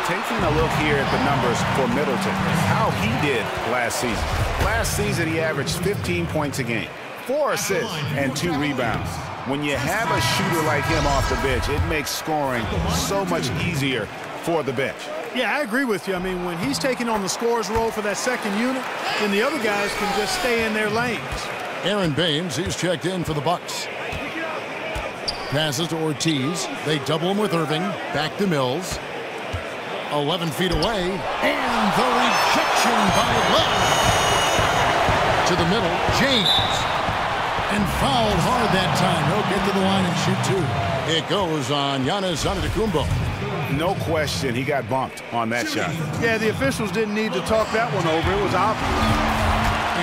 Taking a look here at the numbers for Middleton, how he did last season. Last season, he averaged 15 points a game, 4 assists, and 2 rebounds. When you have a shooter like him off the bench, it makes scoring so much easier for the bench. Yeah, I agree with you. I mean, when he's taking on the scorer's role for that second unit, then the other guys can just stay in their lanes. Aaron Baines, he's checked in for the Bucks. Passes to Ortiz. They double him with Irving. Back to Mills. 11 feet away. And the rejection by Love. To the middle. James. And fouled hard that time. He'll get to the line and shoot 2. It goes on Giannis Antetokounmpo. No question he got bumped on that shot. Yeah, the officials didn't need to talk that one over. It was obvious.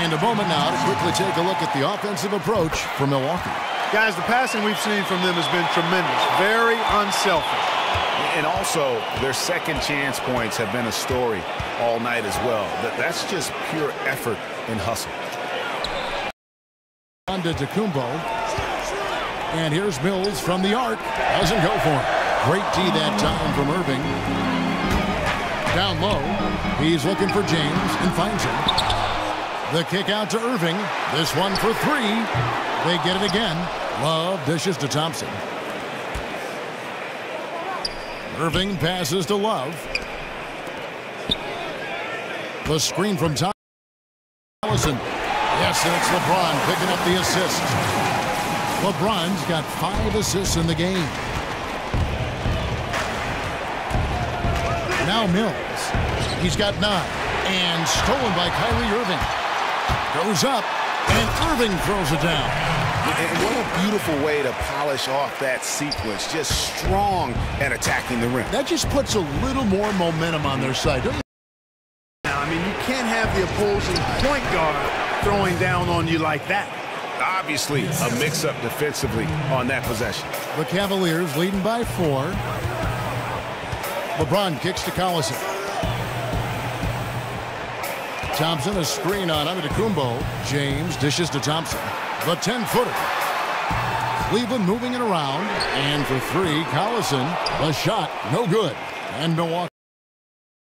And a moment now to quickly take a look at the offensive approach for Milwaukee. Guys, the passing we've seen from them has been tremendous. Very unselfish. And also, their second chance points have been a story all night as well. That's just pure effort and hustle. Antetokounmpo. And here's Mills from the arc. Doesn't go for it. Great D that time from Irving. Down low. He's looking for James and finds him. The kick out to Irving. This one for 3. They get it again. Love dishes to Thompson. Irving passes to Love. The screen from Thompson. Yes, and it's LeBron picking up the assist. LeBron's got 5 assists in the game. Now Mills. He's got 9. And stolen by Kyrie Irving. Goes up, and Irving throws it down. And what a beautiful way to polish off that sequence. Just strong at attacking the rim. That just puts a little more momentum on their side, don't you? I mean, you can't have the opposing point guard throwing down on you like that. Obviously, a mix-up defensively on that possession. The Cavaliers leading by 4. LeBron kicks to Collison. Thompson, a screen on Antetokounmpo. James dishes to Thompson. The 10-footer. Cleveland moving it around. And for 3, Collison. The shot, no good. And Milwaukee.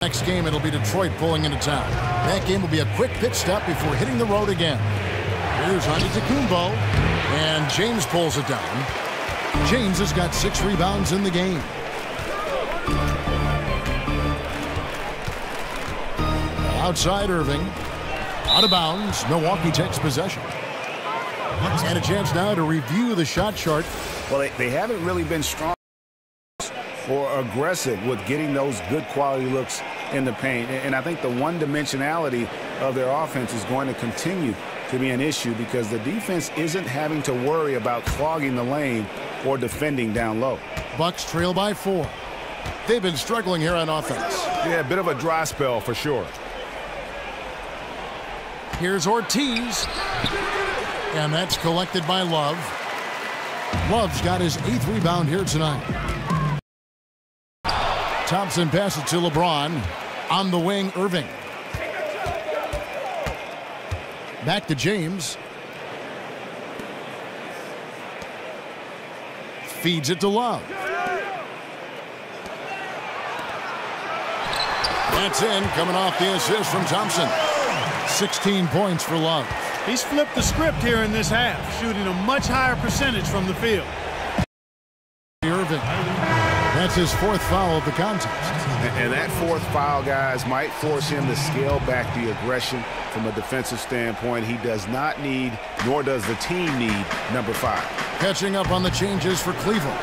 Next game, it'll be Detroit pulling into town. That game will be a quick pit stop before hitting the road again. Here's Antetokounmpo. And James pulls it down. James has got 6 rebounds in the game. Outside Irving. Out of bounds. Milwaukee takes possession. And a chance now to review the shot chart. Well, they haven't really been strong or aggressive with getting those good quality looks in the paint. And I think the one-dimensionality of their offense is going to continue to be an issue because the defense isn't having to worry about clogging the lane or defending down low. Bucks trail by 4. They've been struggling here on offense. Yeah, a bit of a dry spell for sure. Here's Ortiz. And that's collected by Love. Love's got his 8th rebound here tonight. Thompson passes to LeBron. On the wing, Irving. Back to James. Feeds it to Love. That's in, coming off the assist from Thompson. 16 points for Love. He's flipped the script here in this half, shooting a much higher percentage from the field. Irving. That's his 4th foul of the contest. And that 4th foul, guys, might force him to scale back the aggression from a defensive standpoint. He does not need, nor does the team need, number 5. Catching up on the changes for Cleveland.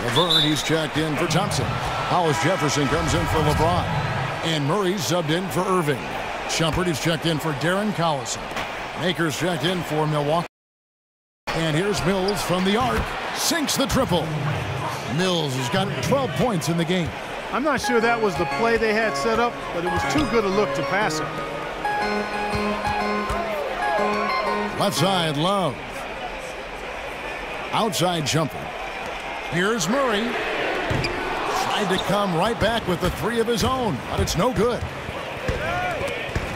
Laverne, he's checked in for Thompson. Hollis Jefferson comes in for LeBron. And Murray's subbed in for Irving. Shumpert is checked in for Darren Collison. Akers checked in for Milwaukee. And here's Mills from the arc. Sinks the triple. Mills has got 12 points in the game. I'm not sure that was the play they had set up, but it was too good a look to pass it. Left side, Love. Outside Shumpert. Here's Murray. Tried to come right back with the 3 of his own, but it's no good.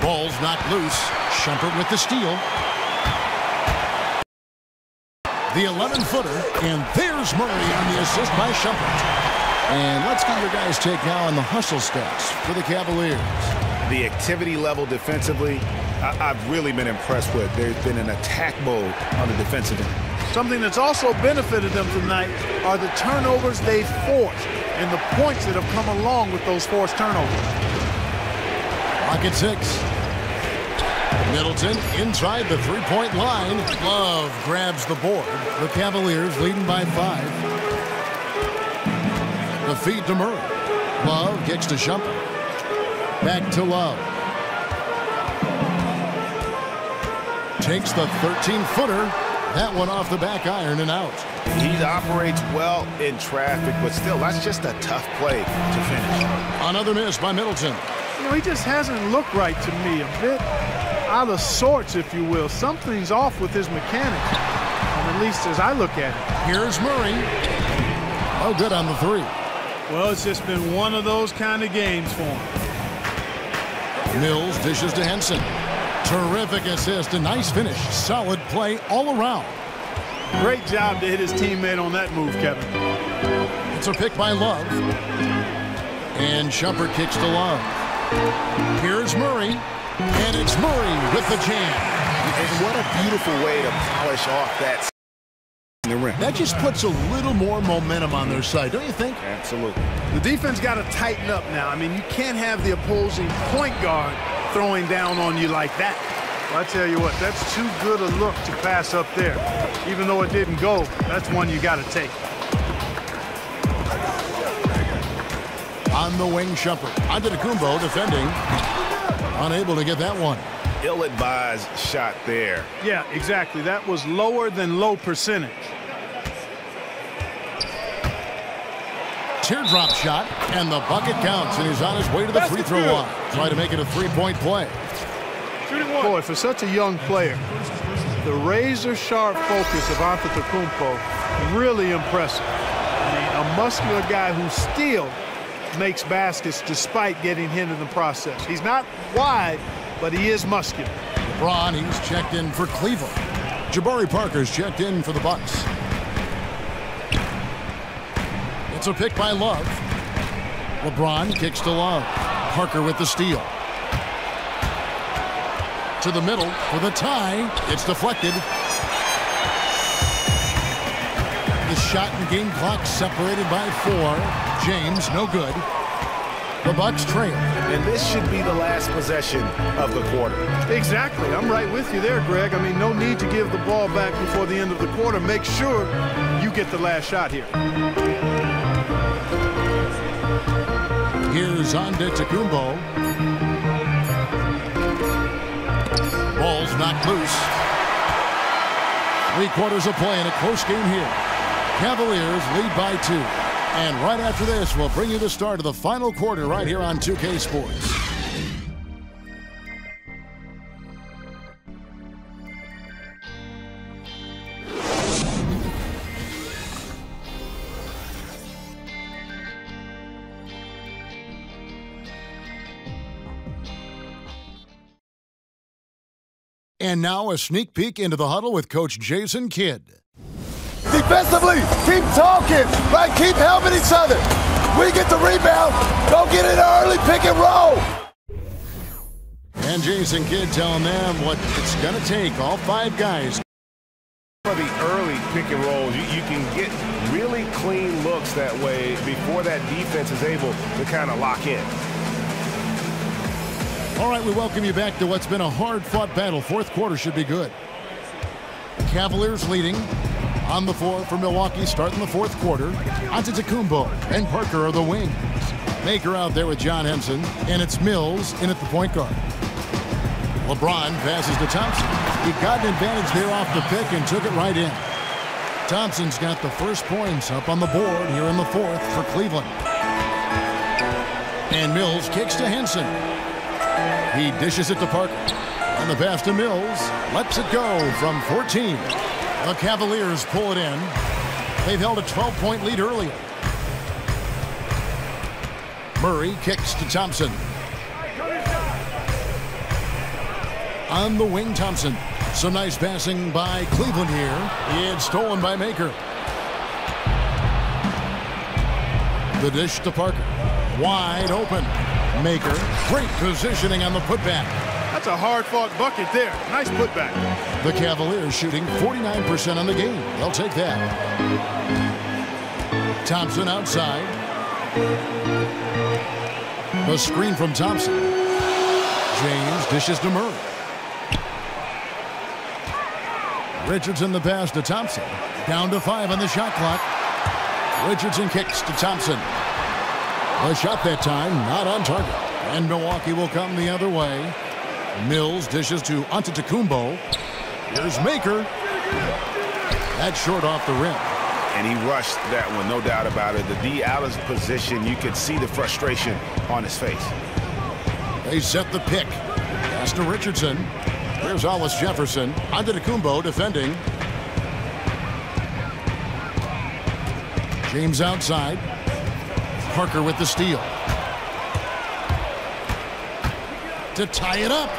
Ball's knocked loose. Shumpert with the steal. the 11-footer, and there's Murray on the assist by Shumpert. And let's get your guys' take now on the hustle stats for the Cavaliers. The activity level defensively, I've really been impressed with. There's been an attack mode on the defensive end. Something that's also benefited them tonight are the turnovers they've forced and the points that have come along with those forced turnovers. Clock at 6. Middleton inside the three-point line. Love grabs the board. The Cavaliers leading by 5. The feed to Murray. Love kicks to Shumpert. Back to Love. Takes the 13-footer. That one off the back iron and out. He operates well in traffic, but still, that's just a tough play to finish. Another miss by Middleton. You know, he just hasn't looked right to me. A bit out of sorts, if you will. Something's off with his mechanics, at least as I look at it. Here's Murray. Oh, good on the 3. Well, it's just been one of those kind of games for him. Mills dishes to Henson. Terrific assist, a nice finish. Solid play all around. Great job to hit his teammate on that move, Kevin. It's a pick by Love. And Shumpert kicks to Love. Here's Murray. And it's Murray with the jam. And what a beautiful way to polish off that in the rim. That just puts a little more momentum on their side, don't you think? Absolutely. The defense got to tighten up now. I mean, you can't have the opposing point guard throwing down on you like that. Well, I tell you what, that's too good a look to pass up there. Even though it didn't go, that's one you got to take. On the wing, Shumpert. Antetokounmpo defending. Unable to get that one. Ill-advised shot there. Yeah, exactly. That was lower than low percentage. Teardrop shot, and the bucket counts, and he's on his way to the free throw line. Try to make it a three-point play. Boy, for such a young player, the razor-sharp focus of Antetokounmpo, really impressive. I mean, a muscular guy who still makes baskets despite getting hit in the process. He's not wide, but he is muscular. LeBron, he's checked in for Cleveland. Jabari Parker's checked in for the Bucks. It's a pick by Love. LeBron kicks to Love. Parker with the steal. To the middle for the tie. It's deflected. The shot and game clock separated by 4. James, no good. The Bucks trail. And this should be the last possession of the quarter. Exactly. I'm right with you there, Greg. I mean, no need to give the ball back before the end of the quarter. Make sure you get the last shot here. Here's Antetokounmpo. Ball's knocked loose. 3 quarters of play in a close game here. Cavaliers lead by 2. And right after this, we'll bring you the start of the final quarter right here on 2K Sports. And now a sneak peek into the huddle with Coach Jason Kidd. Defensively, keep talking, right? Keep helping each other. We get the rebound, go get it early, pick and roll. And Jason Kidd telling them what it's going to take, all 5 guys. For the early pick and rolls, you can get really clean looks that way before that defense is able to kind of lock in. All right, we welcome you back to what's been a hard-fought battle. Fourth quarter should be good. Cavaliers leading on the floor for Milwaukee, starting the fourth quarter. Antetokounmpo and Parker are the wings. Maker out there with John Henson, and it's Mills in at the point guard. LeBron passes to Thompson. He got an advantage there off the pick and took it right in. Thompson's got the first points up on the board here in the fourth for Cleveland. And Mills kicks to Henson. He dishes it to Parker. And the pass to Mills lets it go from 14. The Cavaliers pull it in. They've held a 12-point lead earlier. Murray kicks to Thompson. On the wing, Thompson. Some nice passing by Cleveland here. It's stolen by Maker. The dish to Parker. Wide open. Maker. Great positioning on the putback. That's a hard-fought bucket there. Nice putback. The Cavaliers shooting 49% on the game. They'll take that. Thompson outside. The screen from Thompson. James dishes to Murray. Richardson the pass to Thompson. Down to 5 on the shot clock. Richardson kicks to Thompson. The shot that time not on target. And Milwaukee will come the other way. Mills dishes to Antetokounmpo. Here's Maker. That's short off the rim. And he rushed that one, no doubt about it. The D out of position, you could see the frustration on his face. They set the pick. Pass to Richardson. Here's Hollis Jefferson. Antetokounmpo defending. James outside. Parker with the steal. To tie it up.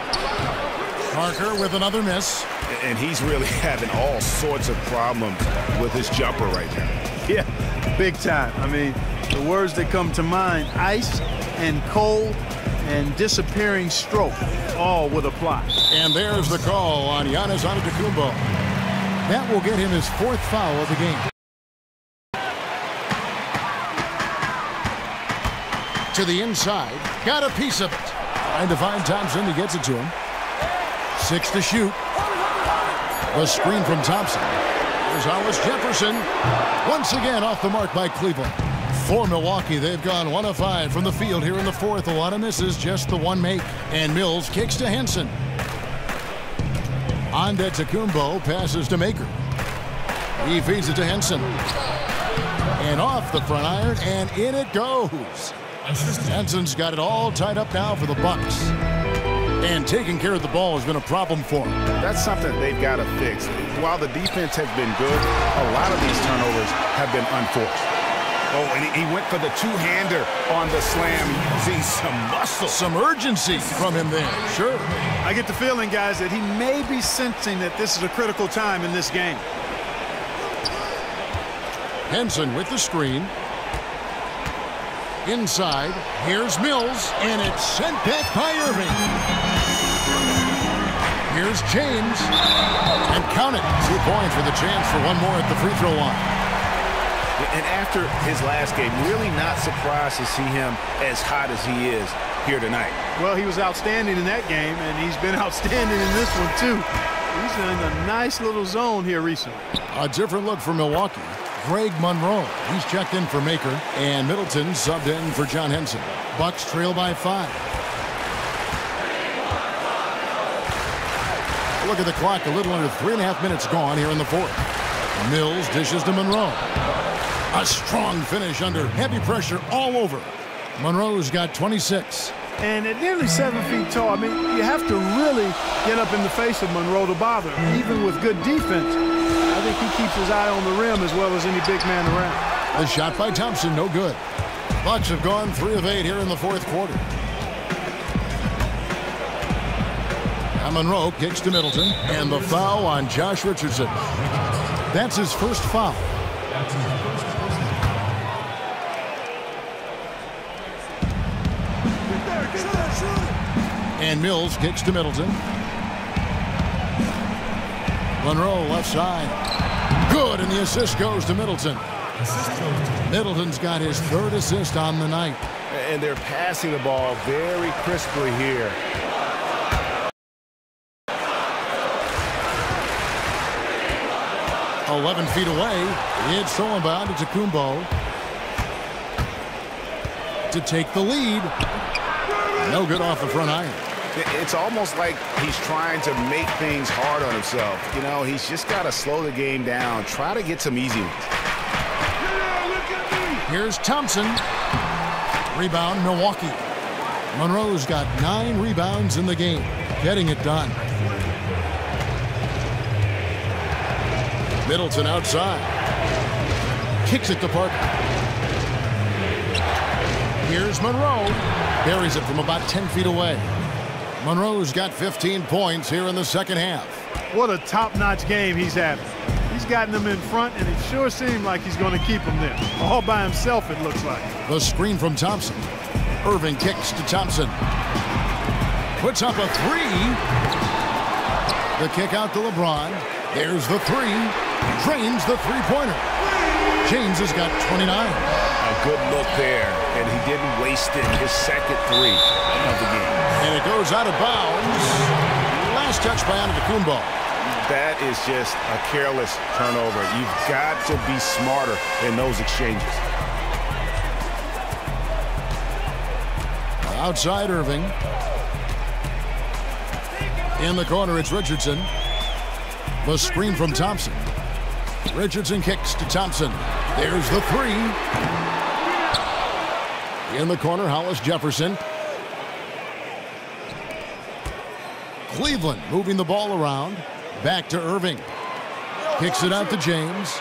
Parker with another miss. And he's really having all sorts of problems with his jumper right now. Yeah, big time. I mean, the words that come to mind, ice and cold and disappearing stroke, all would apply. And there's the call on Giannis Antetokounmpo. That will get him his 4th foul of the game. To the inside. Got a piece of it. Trying to find Thompson. He gets it to him. 6 to shoot. The screen from Thompson. There's Hollis Jefferson. Once again off the mark by Cleveland. For Milwaukee, they've gone 1 of 5 from the field here in the 4th. A lot of misses, just the one make. And Mills kicks to Henson. Antetokounmpo passes to Maker. He feeds it to Henson. And off the front iron, and in it goes. Henson's got it all tied up now for the Bucks. And taking care of the ball has been a problem for him. That's something they've got to fix. While the defense has been good, a lot of these turnovers have been unforced. Oh, and he went for the two-hander on the slam. You see some muscle. Some urgency from him there. Sure. I get the feeling, guys, that he may be sensing that this is a critical time in this game. Henson with the screen. Inside, here's Mills, and it's sent back by Irving. Here's James, and count it. 2 points for the chance for one more at the free throw line. And after his last game, really not surprised to see him as hot as he is here tonight. Well, he was outstanding in that game, and he's been outstanding in this one, too. He's in a nice little zone here recently. A different look for Milwaukee. Greg Monroe, he's checked in for Maker, and Middleton subbed in for John Henson. Bucks trail by 5. Look at the clock, a little under 3.5 minutes gone here in the 4th. Mills dishes to Monroe. A strong finish under heavy pressure all over. Monroe's got 26. And at nearly 7 feet tall, I mean, you have to really get up in the face of Monroe to bother him, even with good defense. I think he keeps his eye on the rim as well as any big man around. The shot by Thompson, no good. Bucks have gone 3 of 8 here in the 4th quarter. Now Monroe kicks to Middleton, and the foul on Josh Richardson. That's his first foul. And Mills kicks to Middleton. Monroe left side. Good, and the assist goes to Middleton. Middleton's got his 3rd assist on the night. And they're passing the ball very crisply here. "11 feet away. It's stolen by Antetokounmpo to take the lead. No good off the front iron. It's almost like he's trying to make things hard on himself. You know, he's just got to slow the game down, try to get some easy ones. Here's Thompson. Rebound, Milwaukee. Monroe's got 9 rebounds in the game, getting it done. Middleton outside. Kicks it to Parker. Here's Monroe. Buries it from about 10 feet away. Monroe's got 15 points here in the second half. What a top-notch game he's having. He's gotten them in front, and it sure seemed like he's going to keep them there. All by himself, it looks like. The screen from Thompson. Irving kicks to Thompson. Puts up a three. The kick out to LeBron. There's the three. Drains the three-pointer. James has got 29. A good look there, and he didn't waste it. His second three of the game. And it goes out of bounds. Last touch by Antetokounmpo. That is just a careless turnover. You've got to be smarter in those exchanges. Outside Irving. In the corner, it's Richardson. The screen from Thompson. Richardson kicks to Thompson. There's the three. In the corner, Hollis Jefferson. Cleveland moving the ball around. Back to Irving. Kicks it out to James.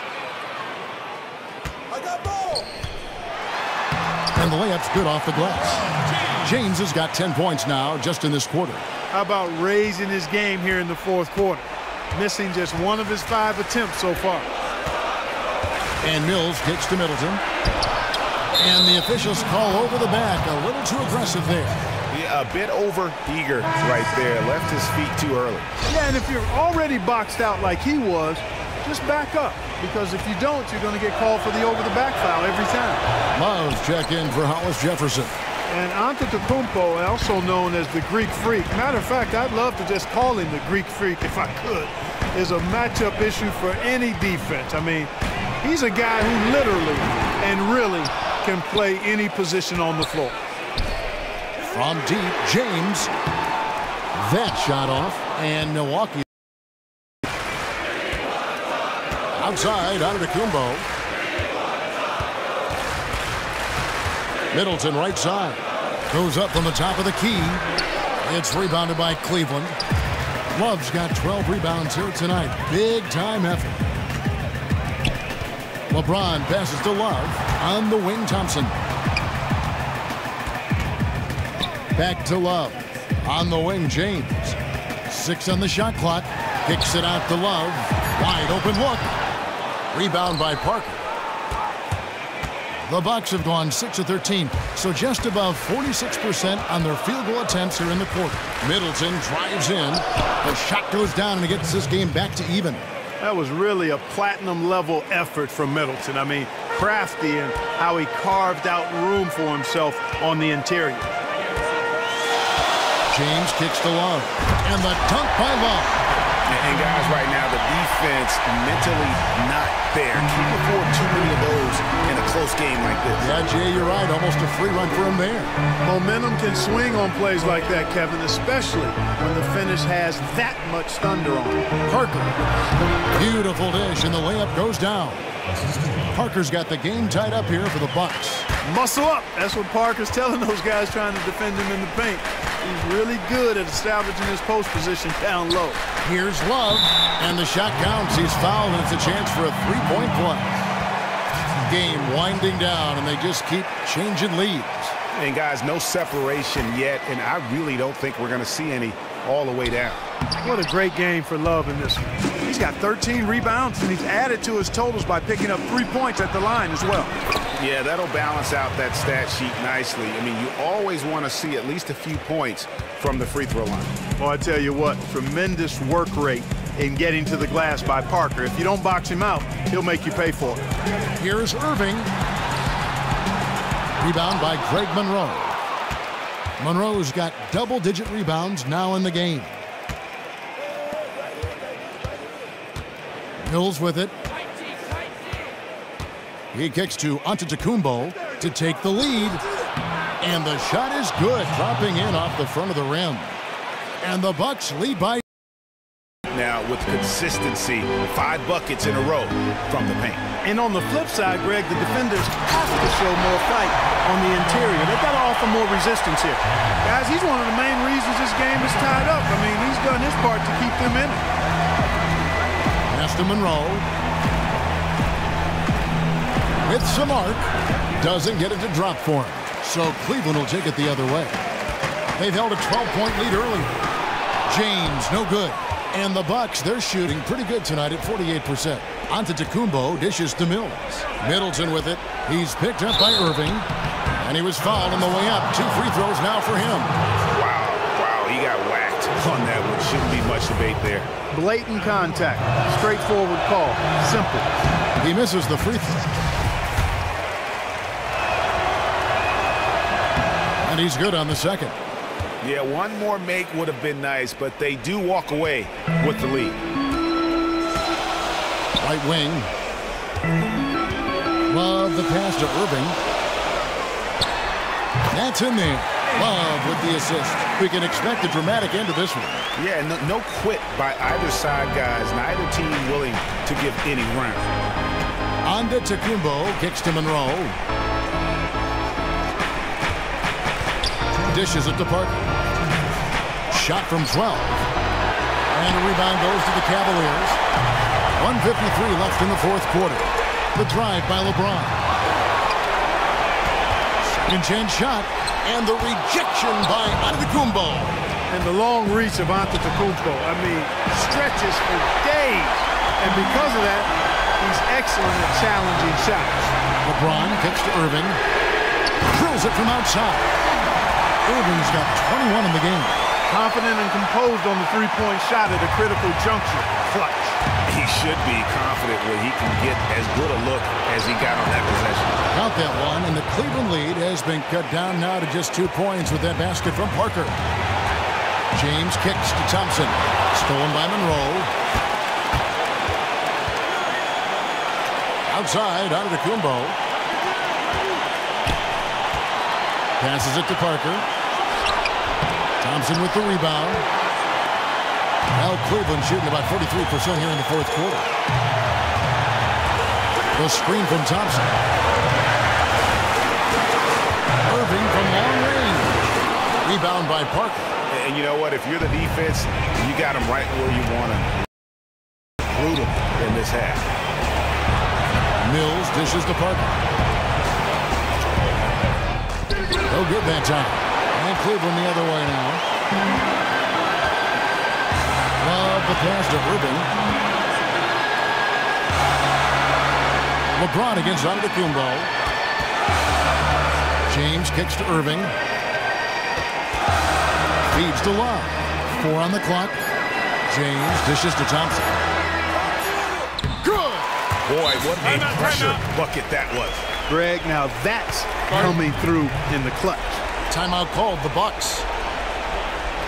And the layup's good off the glass. James has got 10 points now just in this quarter. How about raising his game here in the fourth quarter? Missing just one of his 5 attempts so far. And Mills kicks to Middleton. And the officials call over the back. A little too aggressive there. Yeah, a bit over-eager right there. Left his feet too early. Yeah, and if you're already boxed out like he was, just back up. Because if you don't, you're going to get called for the over-the-back foul every time. Loves check in for Hollis Jefferson. And Antetokounmpo, also known as the Greek Freak. Matter of fact, I'd love to just call him the Greek Freak if I could. Is a matchup issue for any defense. I mean, he's a guy who literally and really can play any position on the floor. From deep, James. That shot off, and Milwaukee. Outside, Antetokounmpo. Middleton right side. Goes up from the top of the key. It's rebounded by Cleveland. Love's got 12 rebounds here tonight. Big time effort. LeBron passes to Love. On the wing, Thompson. Back to Love. On the wing, James. 6 on the shot clock. Kicks it out to Love. Wide open look. Rebound by Parker. The Bucks have gone 6 of 13, so just above 46% on their field goal attempts here in the quarter. Middleton drives in. The shot goes down, and it gets this game back to even. That was really a platinum-level effort from Middleton. I mean, crafty in how he carved out room for himself on the interior. James kicks to Love, and the dunk by Love. And guys, right now, the defense mentally not there. Can't afford too many of those in a close game like this. Yeah, Jay, you're right. Almost a free run for him there. Momentum can swing on plays like that, Kevin, especially when the finish has that much thunder on it. Parker. Beautiful dish, and the layup goes down. Parker's got the game tied up here for the Bucks. Muscle up. That's what Parker's telling those guys trying to defend him in the paint. He's really good at establishing his post position down low. Here's Love, and the shot counts. He's fouled, and it's a chance for a three-point play. Game winding down, and they just keep changing leads. And guys, no separation yet, and I really don't think we're going to see any all the way down. What a great game for Love in this one. He's got 13 rebounds, and he's added to his totals by picking up 3 points at the line as well. Yeah, that'll balance out that stat sheet nicely. I mean, you always want to see at least a few points from the free throw line. Well, I tell you what, tremendous work rate in getting to the glass by Parker. If you don't box him out, he'll make you pay for it. Here's Irving. Rebound by Greg Monroe. Monroe's got double-digit rebounds now in the game. Mills with it. He kicks to Antetokounmpo to take the lead. And the shot is good, dropping in off the front of the rim. And the Bucks lead by. Now with consistency, 5 buckets in a row from the paint. And on the flip side, Greg, the defenders have to show more fight on the interior. They've got to offer more resistance here. Guys, he's one of the main reasons this game is tied up. I mean, he's done his part to keep them in it. Pass to Monroe. With some arc. Doesn't get it to drop for him. So Cleveland will take it the other way. They've held a 12-point lead earlier. James, no good. And the Bucks, they're shooting pretty good tonight at 48%. Antetokounmpo dishes to Mills. Middleton with it. He's picked up by Irving. And he was fouled on the way up. 2 free throws now for him. Wow, he got whacked on that one. Shouldn't be much debate there. Blatant contact. Straightforward call. Simple. He misses the free throw. And he's good on the second. Yeah, one more make would have been nice, but they do walk away with the lead. Right wing. Love the pass to Irving. That's in there. Love with the assist. We can expect a dramatic end to this one. Yeah, no quit by either side, guys. Neither team willing to give any ground. Antetokounmpo kicks to Monroe. Dishes it to Parker. Shot from 12. And a rebound goes to the Cavaliers. 1:53 left in the fourth quarter. The drive by LeBron. Second chance shot. And the rejection by Antetokounmpo. And the long reach of Antetokounmpo. I mean, stretches for days. And because of that, he's excellent at challenging shots. LeBron kicks to Irving. Drills it from outside. Irving's got 21 in the game. Confident and composed on the three-point shot at a critical juncture. Clutch. He should be confident where he can get as good a look as he got on that possession. Count that one, and the Cleveland lead has been cut down now to just 2 points with that basket from Parker. James kicks to Thompson. Stolen by Monroe. Outside, Antetokounmpo. Passes it to Parker. Thompson with the rebound. Now Cleveland shooting about 43% here in the fourth quarter. The screen from Thompson. Irving from long range. Rebound by Parker. And you know what? If you're the defense, you got him right where you want him. Brutal in this half. Mills dishes to Parker. No good that time. And Cleveland the other way now. Love the pass to Irving. LeBron against Antetokounmpo. James kicks to Irving. Feeds to Love. 4 on the clock. James dishes to Thompson. Good! Boy, what a pressure bucket that was. Greg, now that's coming through in the clutch. Timeout called the Bucks.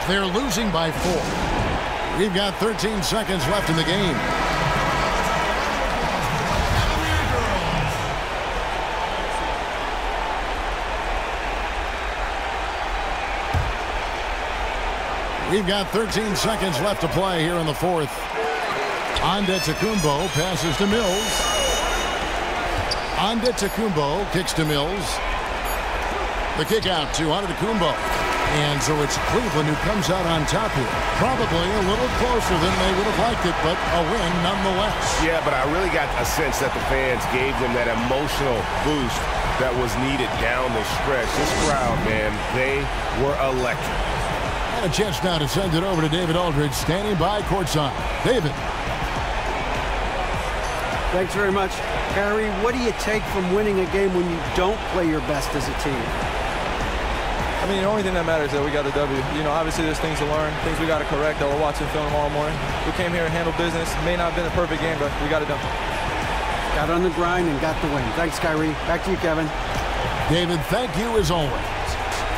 They're losing by 4. We've got 13 seconds left in the game. We've got 13 seconds left to play here in the fourth. Antetokounmpo passes to Mills. Antetokounmpo kicks to Mills. The kick out to Antetokounmpo. And so it's Cleveland who comes out on top here. Probably a little closer than they would have liked it, but a win nonetheless. Yeah, but I really got a sense that the fans gave them that emotional boost that was needed down the stretch. This crowd, man, they were electric. And a chance now to send it over to David Aldridge, standing by courtside. David. Thanks very much. Harry, what do you take from winning a game when you don't play your best as a team? I mean, the only thing that matters is that we got the W. You know, obviously there's things to learn, things we got to correct that we'll watch in film tomorrow morning. We came here and handled business. May not have been a perfect game, but we got it done. Got on the grind and got the win. Thanks, Kyrie. Back to you, Kevin. David, thank you as always.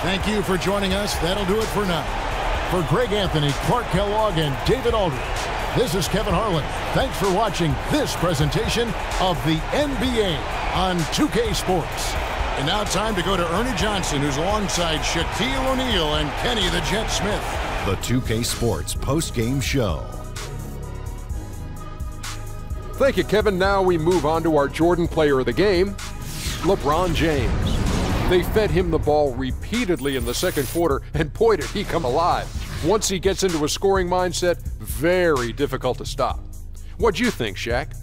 Thank you for joining us. That'll do it for now. For Greg Anthony, Clark Kellogg, and David Aldridge, this is Kevin Harlan. Thanks for watching this presentation of the NBA on 2K Sports. And now time to go to Ernie Johnson, who's alongside Shaquille O'Neal and Kenny the Jet Smith. The 2K Sports post-game show. Thank you, Kevin. Now we move on to our Jordan player of the game, LeBron James. They fed him the ball repeatedly in the second quarter, and boy, did he come alive. Once he gets into a scoring mindset, very difficult to stop. What'd you think, Shaq?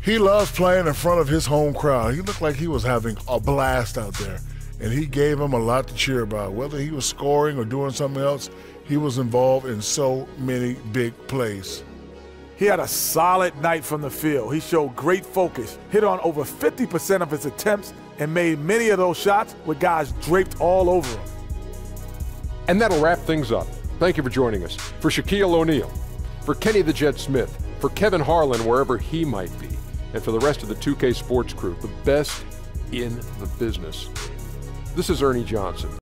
He loves playing in front of his home crowd. He looked like he was having a blast out there, and he gave him a lot to cheer about. Whether he was scoring or doing something else, He was involved in so many big plays. He had a solid night from the field. He showed great focus, hit on over 50% of his attempts, and made many of those shots with guys draped all over him. And that'll wrap things up. Thank you for joining us. For Shaquille O'Neal, for Kenny the Jet Smith, for Kevin Harlan wherever he might be, and for the rest of the 2K Sports crew, the best in the business. This is Ernie Johnson.